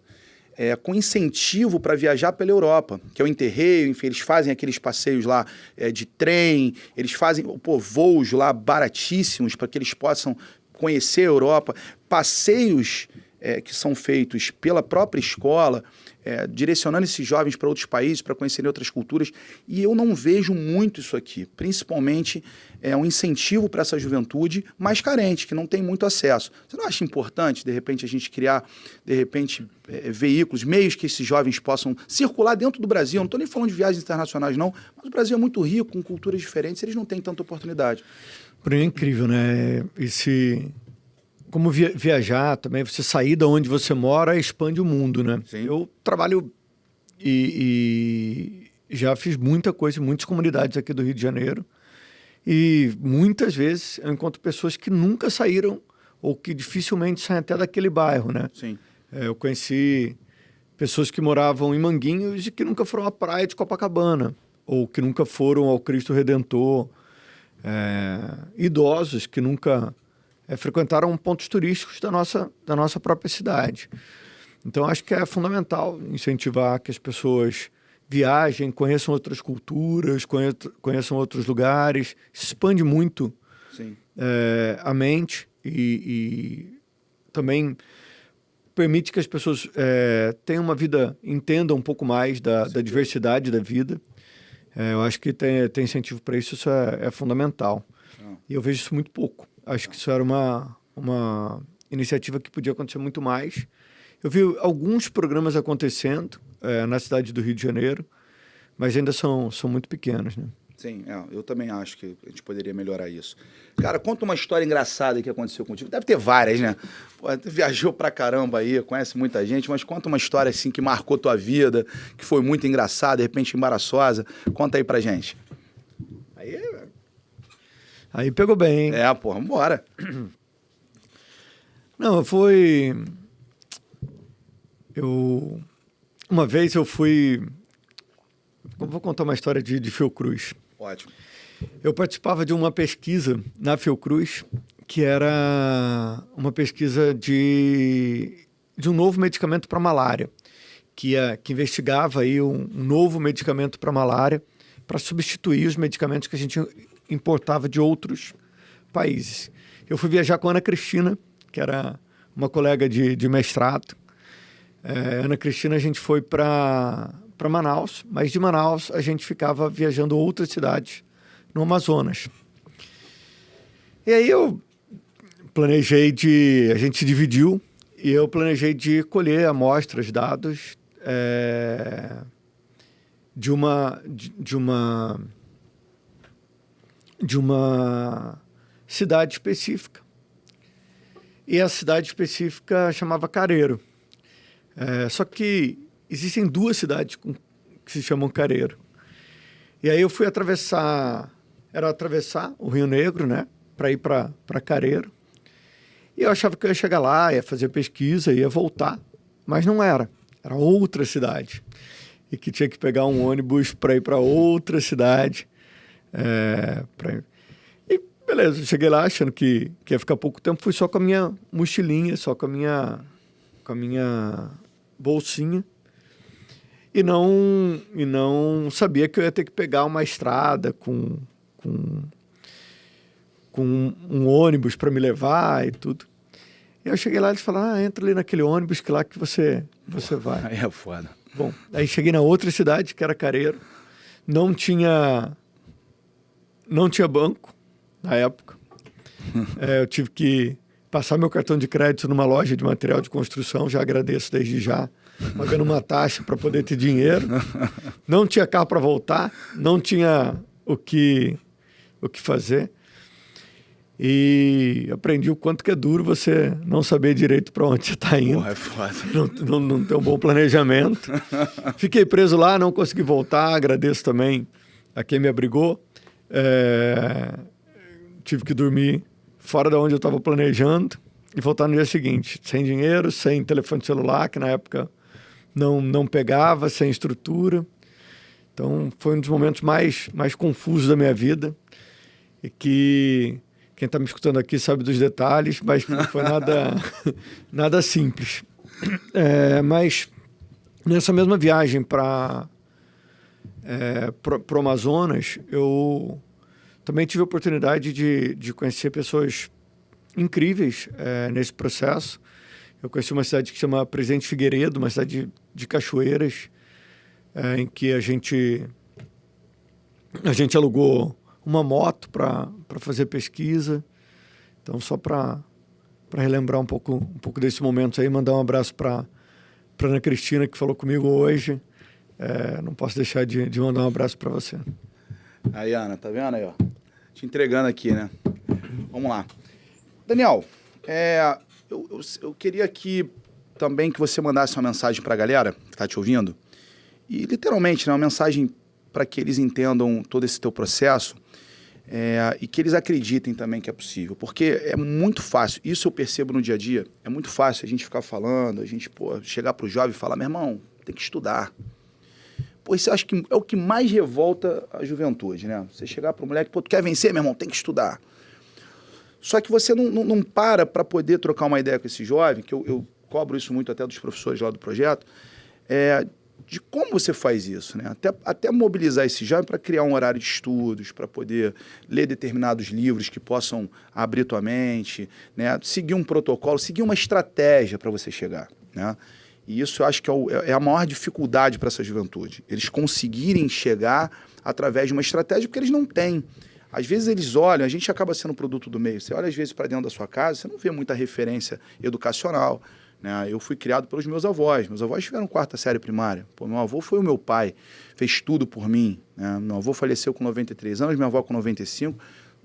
com incentivo para viajar pela Europa, que é o Interrail, enfim, eles fazem aqueles passeios lá de trem, eles fazem voos lá baratíssimos para que eles possam conhecer a Europa, passeios que são feitos pela própria escola, direcionando esses jovens para outros países, para conhecerem outras culturas, e eu não vejo muito isso aqui, principalmente um incentivo para essa juventude mais carente, que não tem muito acesso. Você não acha importante, de repente, a gente criar, veículos, meios que esses jovens possam circular dentro do Brasil? Não estou nem falando de viagens internacionais, não, mas o Brasil é muito rico, com culturas diferentes, eles não têm tanta oportunidade. Por aí é incrível, né? Como viajar também, você sair da onde você mora expande o mundo, né? Sim. Eu trabalho e já fiz muita coisa em muitas comunidades aqui do Rio de Janeiro e muitas vezes eu encontro pessoas que nunca saíram ou que dificilmente saem até daquele bairro, né? Sim. Eu conheci pessoas que moravam em Manguinhos e que nunca foram à praia de Copacabana ou que nunca foram ao Cristo Redentor, idosos que nunca frequentaram pontos turísticos da nossa própria cidade. Então, acho que é fundamental incentivar que as pessoas viajem, conheçam outras culturas, conheçam outros lugares. Isso expande muito a mente e também permite que as pessoas tenham uma vida, entendam um pouco mais da diversidade da vida. Eu acho que ter incentivo para isso é fundamental. E eu vejo isso muito pouco. Acho que isso era uma iniciativa que podia acontecer muito mais. Eu vi alguns programas acontecendo na cidade do Rio de Janeiro, mas ainda são muito pequenos, né? Sim, eu também acho que a gente poderia melhorar isso. Cara, conta uma história engraçada que aconteceu contigo. Deve ter várias, né? Pô, tu viajou pra caramba aí, conhece muita gente, mas conta uma história assim que marcou tua vida, que foi muito engraçada, de repente embaraçosa. Conta aí pra gente. Aí pegou bem, hein? Porra, vambora. Não, uma vez eu fui vou contar uma história de Fiocruz. Ótimo. Eu participava de uma pesquisa na Fiocruz, que era uma pesquisa de um novo medicamento para malária, que investigava aí um novo medicamento para malária para substituir os medicamentos que a gente importava de outros países. Eu fui viajar com a Ana Cristina, que era uma colega de mestrado. Ana Cristina, a gente foi para Manaus, mas de Manaus a gente ficava viajando outras cidades no Amazonas. E aí eu planejei a gente se dividiu e eu planejei de colher amostras, dados de uma cidade específica. E a cidade específica chamava Careiro. Só que existem 2 cidades que se chamam Careiro. E aí eu fui atravessar o Rio Negro, né, para ir para Careiro. E eu achava que eu ia chegar lá, ia fazer pesquisa, ia voltar. Mas não era. Era outra cidade. E que tinha que pegar um ônibus para ir para outra cidade. E beleza, eu cheguei lá achando que ia ficar pouco tempo. Fui só com a minha mochilinha, só com a minha bolsinha. E não sabia que eu ia ter que pegar uma estrada com um ônibus para me levar e tudo. E eu cheguei lá e eles falaram, entra ali naquele ônibus que lá que você vai. Aí é foda. Bom, aí cheguei na outra cidade, que era Careiro. Não tinha banco na época. Eu tive que passar meu cartão de crédito numa loja de material de construção, já agradeço desde já, pagando uma taxa para poder ter dinheiro. Não tinha carro para voltar, não tinha o que fazer. E aprendi o quanto que é duro você não saber direito para onde você está indo. Porra, é foda. Não ter um bom planejamento. Fiquei preso lá, não consegui voltar. Agradeço também a quem me abrigou. Tive que dormir fora de onde eu estava planejando e voltar no dia seguinte, sem dinheiro, sem telefone celular, que na época não pegava, sem estrutura. Então, foi um dos momentos mais confusos da minha vida e que quem está me escutando aqui sabe dos detalhes, mas não foi nada simples. Mas nessa mesma viagem para o Amazonas, eu também tive a oportunidade de conhecer pessoas incríveis nesse processo. Eu conheci uma cidade que se chama Presidente Figueiredo, uma cidade de cachoeiras, em que a gente alugou uma moto para fazer pesquisa. Então, só para relembrar um pouco desse momento aí, mandar um abraço para Ana Cristina, que falou comigo hoje. Não posso deixar de mandar um abraço para você. Aí, Ana, tá vendo aí, ó? Te entregando aqui, né? Vamos lá. Daniel, eu queria aqui também que você mandasse uma mensagem para a galera que está te ouvindo. E, literalmente, né, uma mensagem para que eles entendam todo esse teu processo e que eles acreditem também que é possível. Porque é muito fácil, isso eu percebo no dia a dia, é muito fácil a gente ficar falando, a gente chegar para o jovem e falar, meu irmão, tem que estudar. Pô, isso eu acho que é o que mais revolta a juventude, né? Você chegar para o moleque, tu quer vencer, meu irmão, tem que estudar. Só que você não para poder trocar uma ideia com esse jovem, que eu cobro isso muito até dos professores lá do projeto, de como você faz isso, né? Até mobilizar esse jovem para criar um horário de estudos, para poder ler determinados livros que possam abrir tua mente, né? Seguir um protocolo, seguir uma estratégia para você chegar, né? E isso eu acho que é a maior dificuldade para essa juventude. Eles conseguirem chegar através de uma estratégia, porque eles não têm. Às vezes eles olham, a gente acaba sendo produto do meio. Você olha às vezes para dentro da sua casa, você não vê muita referência educacional, né? Eu fui criado pelos meus avós. Meus avós tiveram 4ª série primária. Pô, meu avô foi o meu pai, fez tudo por mim, né? Meu avô faleceu com 93 anos, minha avó com 95.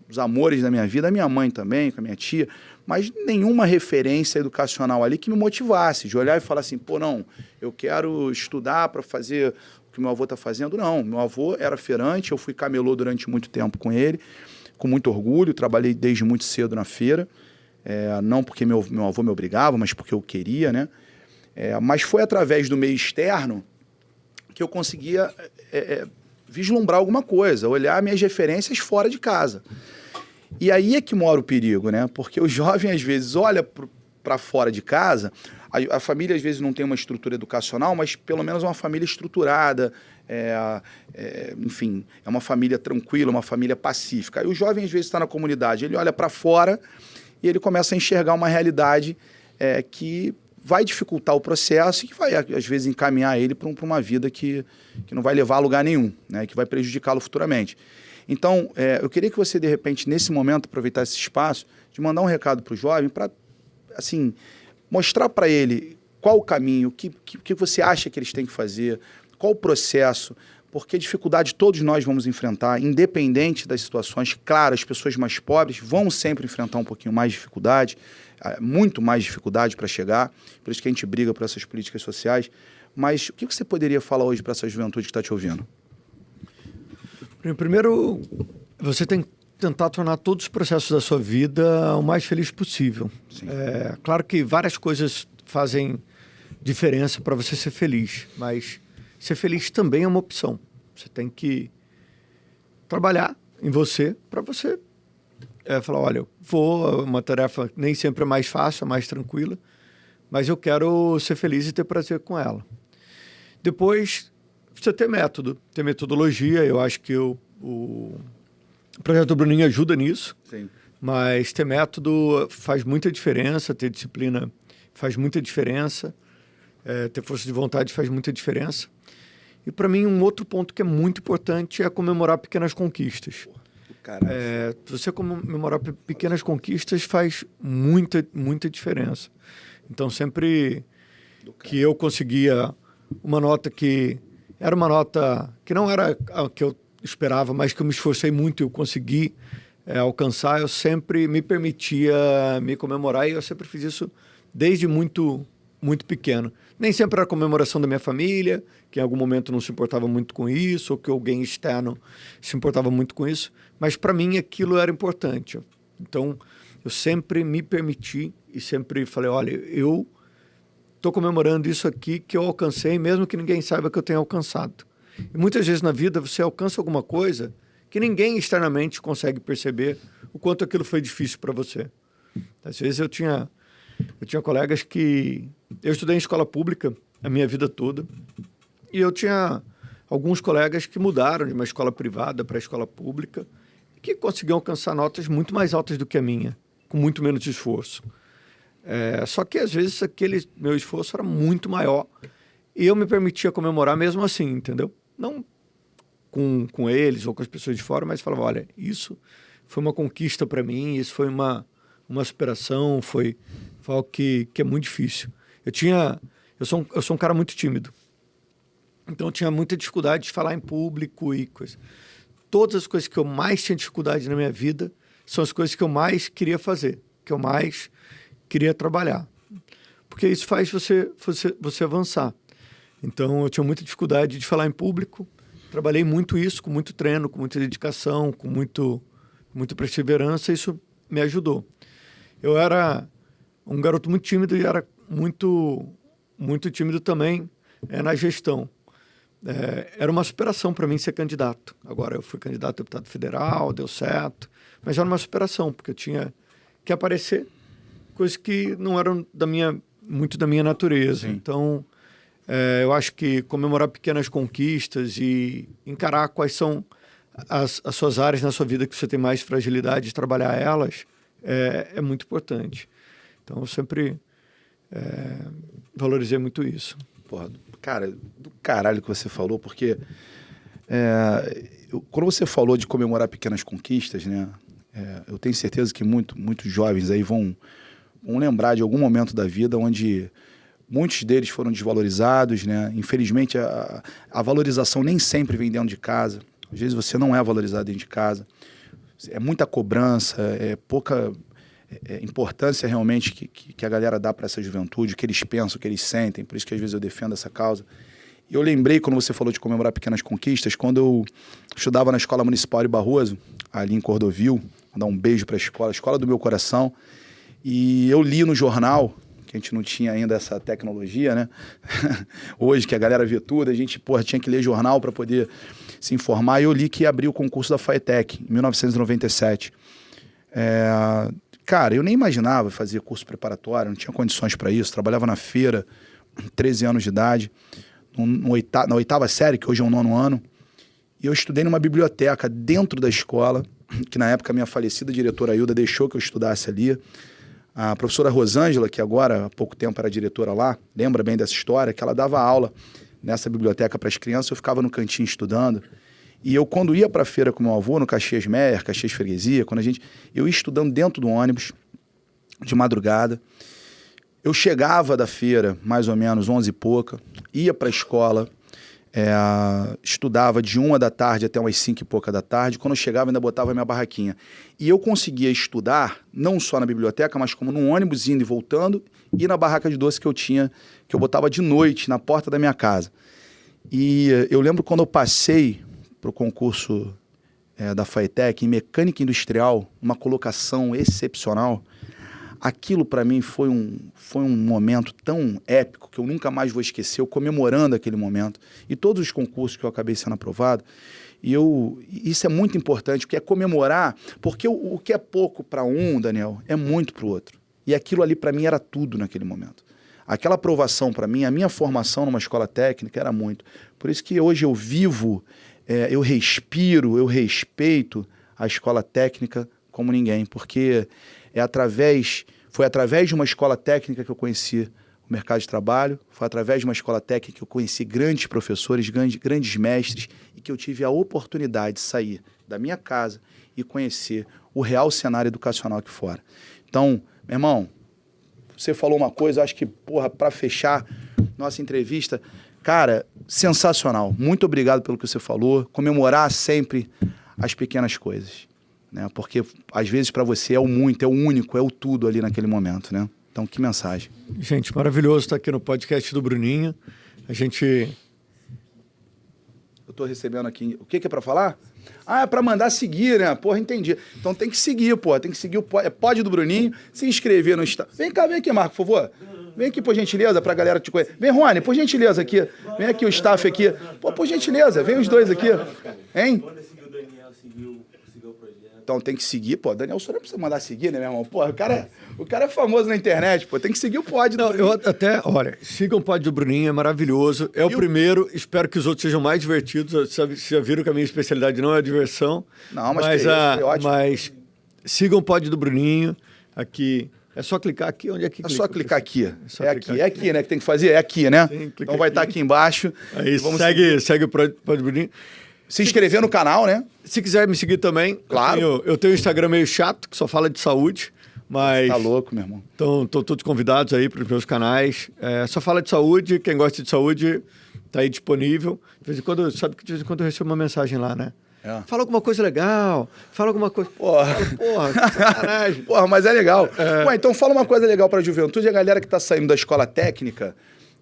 Os amores da minha vida, a minha mãe também, com a minha tia, mas nenhuma referência educacional ali que me motivasse, de olhar e falar assim, pô, não, eu quero estudar para fazer o que meu avô está fazendo. Não, meu avô era feirante, eu fui camelô durante muito tempo com ele, com muito orgulho, trabalhei desde muito cedo na feira, não porque meu avô me obrigava, mas porque eu queria, né? Mas foi através do meio externo que eu conseguia vislumbrar alguma coisa, olhar minhas referências fora de casa. E aí é que mora o perigo, né? Porque o jovem, às vezes, olha para fora de casa, a família, às vezes, não tem uma estrutura educacional, mas pelo menos uma família estruturada, enfim, é uma família tranquila, uma família pacífica. Aí o jovem, às vezes, está na comunidade, ele olha para fora e ele começa a enxergar uma realidade que vai dificultar o processo e que vai, às vezes, encaminhar ele para uma vida que não vai levar a lugar nenhum, né? Que vai prejudicá-lo futuramente. Então, eu queria que você, de repente, nesse momento, aproveitasse esse espaço de mandar um recado para o jovem, para, assim, mostrar para ele qual o caminho, o que você acha que eles têm que fazer, qual o processo, porque dificuldade todos nós vamos enfrentar, independente das situações. Claro, as pessoas mais pobres vão sempre enfrentar um pouquinho mais de dificuldade, muito mais dificuldade para chegar, por isso que a gente briga por essas políticas sociais. Mas o que você poderia falar hoje para essa juventude que está te ouvindo? Primeiro, você tem que tentar tornar todos os processos da sua vida o mais feliz possível. Claro que várias coisas fazem diferença para você ser feliz, mas ser feliz também é uma opção. Você tem que trabalhar em você para você falar, olha, uma tarefa nem sempre é mais fácil, é mais tranquila, mas eu quero ser feliz e ter prazer com ela. Depois, você ter método, ter metodologia. Eu acho que o projeto do Bruninho ajuda nisso. Sim. Mas ter método faz muita diferença, ter disciplina faz muita diferença, ter força de vontade faz muita diferença. E para mim, um outro ponto que é muito importante é comemorar pequenas conquistas. Você comemorar pequenas conquistas faz muita, muita diferença. Então, sempre que eu conseguia uma nota que era uma nota que não era a que eu esperava, mas que eu me esforcei muito e eu consegui alcançar, eu sempre me permitia me comemorar, e eu sempre fiz isso desde muito, muito pequeno. Nem sempre era a comemoração da minha família, que em algum momento não se importava muito com isso, ou que alguém externo se importava muito com isso, mas para mim aquilo era importante. Então, eu sempre me permiti e sempre falei, olha, eu estou comemorando isso aqui que eu alcancei, mesmo que ninguém saiba que eu tenha alcançado. E muitas vezes na vida você alcança alguma coisa que ninguém externamente consegue perceber o quanto aquilo foi difícil para você. Às vezes eu tinha colegas que... Eu estudei em escola pública a minha vida toda, e eu tinha alguns colegas que mudaram de uma escola privada para a escola pública, que conseguiam alcançar notas muito mais altas do que a minha, com muito menos esforço. Só que às vezes aquele meu esforço era muito maior, e eu me permitia comemorar mesmo assim, entendeu? Não com eles ou com as pessoas de fora, mas falava, olha, isso foi uma conquista para mim, isso foi uma superação, foi algo que é muito difícil. Eu sou um cara muito tímido, então eu tinha muita dificuldade de falar em público e coisa. Todas as coisas que eu mais tinha dificuldade na minha vida são as coisas que eu mais queria fazer, que eu mais queria trabalhar, porque isso faz você avançar. Então eu tinha muita dificuldade de falar em público, trabalhei muito isso, com muito treino, com muita dedicação, com muita perseverança, isso me ajudou. Eu era um garoto muito tímido e era muito, muito tímido também na gestão. Era uma superação para mim ser candidato. Agora eu fui candidato a deputado federal, deu certo, mas era uma superação, porque eu tinha que aparecer coisas que não eram muito da minha natureza. Sim. Então, eu acho que comemorar pequenas conquistas e encarar quais são as suas áreas na sua vida que você tem mais fragilidade de trabalhar elas é muito importante. Então, eu sempre valorizei muito isso. Porra, cara, do caralho que você falou, porque quando você falou de comemorar pequenas conquistas, né, eu tenho certeza que muitos jovens aí vão lembrar de algum momento da vida onde muitos deles foram desvalorizados, né? Infelizmente, a valorização nem sempre vem dentro de casa. Às vezes você não é valorizado dentro de casa. É muita cobrança, pouca importância realmente que a galera dá para essa juventude, o que eles pensam, o que eles sentem. Por isso que às vezes eu defendo essa causa. E eu lembrei, quando você falou de comemorar pequenas conquistas, quando eu estudava na Escola Municipal de Barroso, ali em Cordovil, vou dar um beijo para a escola do meu coração, e eu li no jornal que a gente não tinha ainda essa tecnologia, né? Hoje, que a galera vê tudo, a gente, porra, tinha que ler jornal para poder se informar. E eu li que abriu o concurso da FATEC, em 1997. Cara, eu nem imaginava fazer curso preparatório, não tinha condições para isso. Trabalhava na feira, 13 anos de idade, na oitava série, que hoje é o 9º ano. E eu estudei numa biblioteca dentro da escola, que na época a minha falecida diretora Hilda deixou que eu estudasse ali. A professora Rosângela, que agora há pouco tempo era diretora lá, lembra bem dessa história, que ela dava aula nessa biblioteca para as crianças, eu ficava no cantinho estudando. E eu, quando ia para a feira com meu avô, no Caxias Meyer, Caxias Freguesia, eu ia estudando dentro do ônibus, de madrugada. Eu chegava da feira, mais ou menos 11 e pouca, ia para a escola, estudava de 1 da tarde até umas 5 e pouca da tarde. Quando eu chegava, ainda botava minha barraquinha. E eu conseguia estudar, não só na biblioteca, mas como num ônibus indo e voltando, e na barraca de doce que eu botava de noite na porta da minha casa. E eu lembro quando eu passei para o concurso da FATEC em mecânica industrial, uma colocação excepcional. Aquilo para mim foi um momento tão épico que eu nunca mais vou esquecer, eu comemorando aquele momento. E todos os concursos que eu acabei sendo aprovado. E isso é muito importante, porque é comemorar, porque o que é pouco para um, Daniel, é muito para o outro. E aquilo ali para mim era tudo naquele momento. Aquela aprovação para mim, a minha formação numa escola técnica era muito. Por isso que hoje eu vivo, eu respiro, eu respeito a escola técnica como ninguém, porque foi através de uma escola técnica que eu conheci o mercado de trabalho, foi através de uma escola técnica que eu conheci grandes professores, grandes mestres, e que eu tive a oportunidade de sair da minha casa e conhecer o real cenário educacional aqui fora. Então, meu irmão, você falou uma coisa, acho que, porra, para fechar nossa entrevista, cara, sensacional. Muito obrigado pelo que você falou. Comemorar sempre as pequenas coisas, né? Porque às vezes para você é o muito, é o único, é o tudo ali naquele momento, né? Então, que mensagem. Gente, maravilhoso estar aqui no podcast do Bruninho. Eu tô recebendo aqui... O que é para falar? Ah, é para mandar seguir, né? Porra, entendi. Então tem que seguir, pô. Tem que seguir o pod do Bruninho, se inscrever no Instagram. Vem aqui, Marco, por favor. Vem aqui, por gentileza, pra galera te conhecer. Vem, Rony, por gentileza aqui. Vem aqui o staff aqui. Pô, por gentileza, vem os dois aqui. Hein? Então tem que seguir, pô. Daniel, o senhor não precisa mandar seguir, né, meu irmão? Pô, o cara é famoso na internet, pô. Tem que seguir o pod. Não, olha, sigam o pod do Bruninho, é maravilhoso. É o primeiro, espero que os outros sejam mais divertidos. Vocês já viram que a minha especialidade não é a diversão. Não, mas é ótimo. Mas sigam o pod do Bruninho. Aqui, é só clicar aqui. Onde é que clica? É só clicar aqui. É aqui, né, que tem que fazer? É aqui, né? Então vai estar aqui embaixo. Aí segue o pod do Bruninho. Se inscrever no canal, né? Se quiser me seguir também, claro. Eu tenho um Instagram meio chato, que só fala de saúde, mas... Tá louco, meu irmão. Então, estão todos convidados aí para os meus canais. Só fala de saúde, quem gosta de saúde tá aí disponível. De vez em quando eu recebo uma mensagem lá, né? Fala alguma coisa legal, fala alguma coisa... Porra, sacanagem. Porra, mas é legal. Ué, então fala uma coisa legal para a juventude, a galera que tá saindo da escola técnica...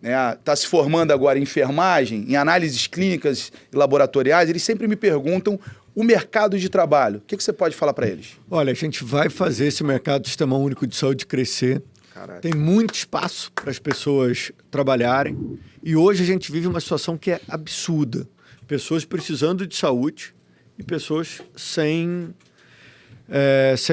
Está se formando agora em enfermagem, em análises clínicas e laboratoriais, eles sempre me perguntam o mercado de trabalho. O que você pode falar para eles? Olha, a gente vai fazer esse mercado do Sistema Único de Saúde crescer. Caraca. Tem muito espaço para as pessoas trabalharem. E hoje a gente vive uma situação que é absurda. Pessoas precisando de saúde e pessoas sem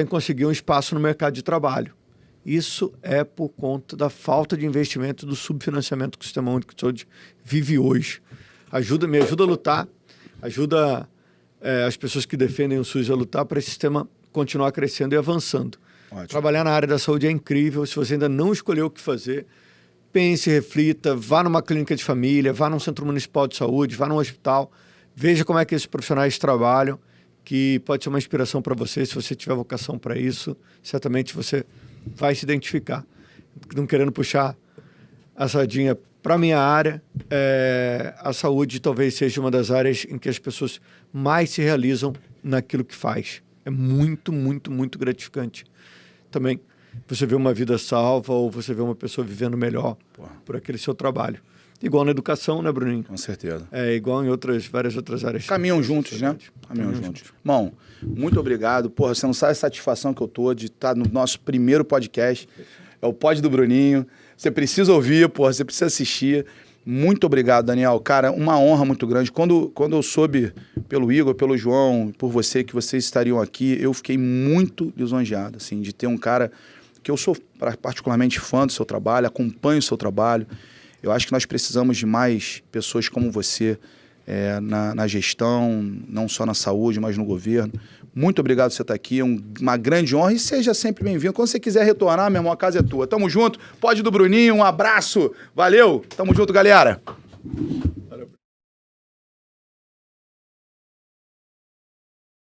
conseguir um espaço no mercado de trabalho. Isso é por conta da falta de investimento, do subfinanciamento que o Sistema Único de Saúde vive hoje. Me ajuda a lutar, ajuda as pessoas que defendem o SUS a lutar para esse sistema continuar crescendo e avançando. Ótimo. Trabalhar na área da saúde é incrível. Se você ainda não escolheu o que fazer, pense, reflita, vá numa clínica de família, vá num centro municipal de saúde, vá num hospital, veja como é que esses profissionais trabalham, que pode ser uma inspiração para você. Se você tiver vocação para isso, certamente você vai se identificar. Não querendo puxar a sardinha para a minha área, a saúde talvez seja uma das áreas em que as pessoas mais se realizam naquilo que faz. É muito, muito, muito gratificante. Também você vê uma vida salva ou você vê uma pessoa vivendo melhor por aquele seu trabalho. Igual na educação, né, Bruninho? Com certeza. Igual em várias outras áreas. Caminham juntos, né? Caminham juntos. Irmão, muito obrigado. Porra, você não sabe a satisfação que eu tô de estar no nosso primeiro podcast. É o pod do Bruninho. Você precisa ouvir, pô, você precisa assistir. Muito obrigado, Daniel. Cara, uma honra muito grande. Quando eu soube pelo Igor, pelo João, por você, que vocês estariam aqui, eu fiquei muito lisonjeado, assim, de ter um cara que eu sou particularmente fã do seu trabalho, acompanho o seu trabalho. Eu acho que nós precisamos de mais pessoas como você na gestão, não só na saúde, mas no governo. Muito obrigado por você estar aqui, é uma grande honra e seja sempre bem-vindo. Quando você quiser retornar, meu irmão, a casa é tua. Tamo junto, pode do Bruninho, um abraço, valeu, tamo junto, galera.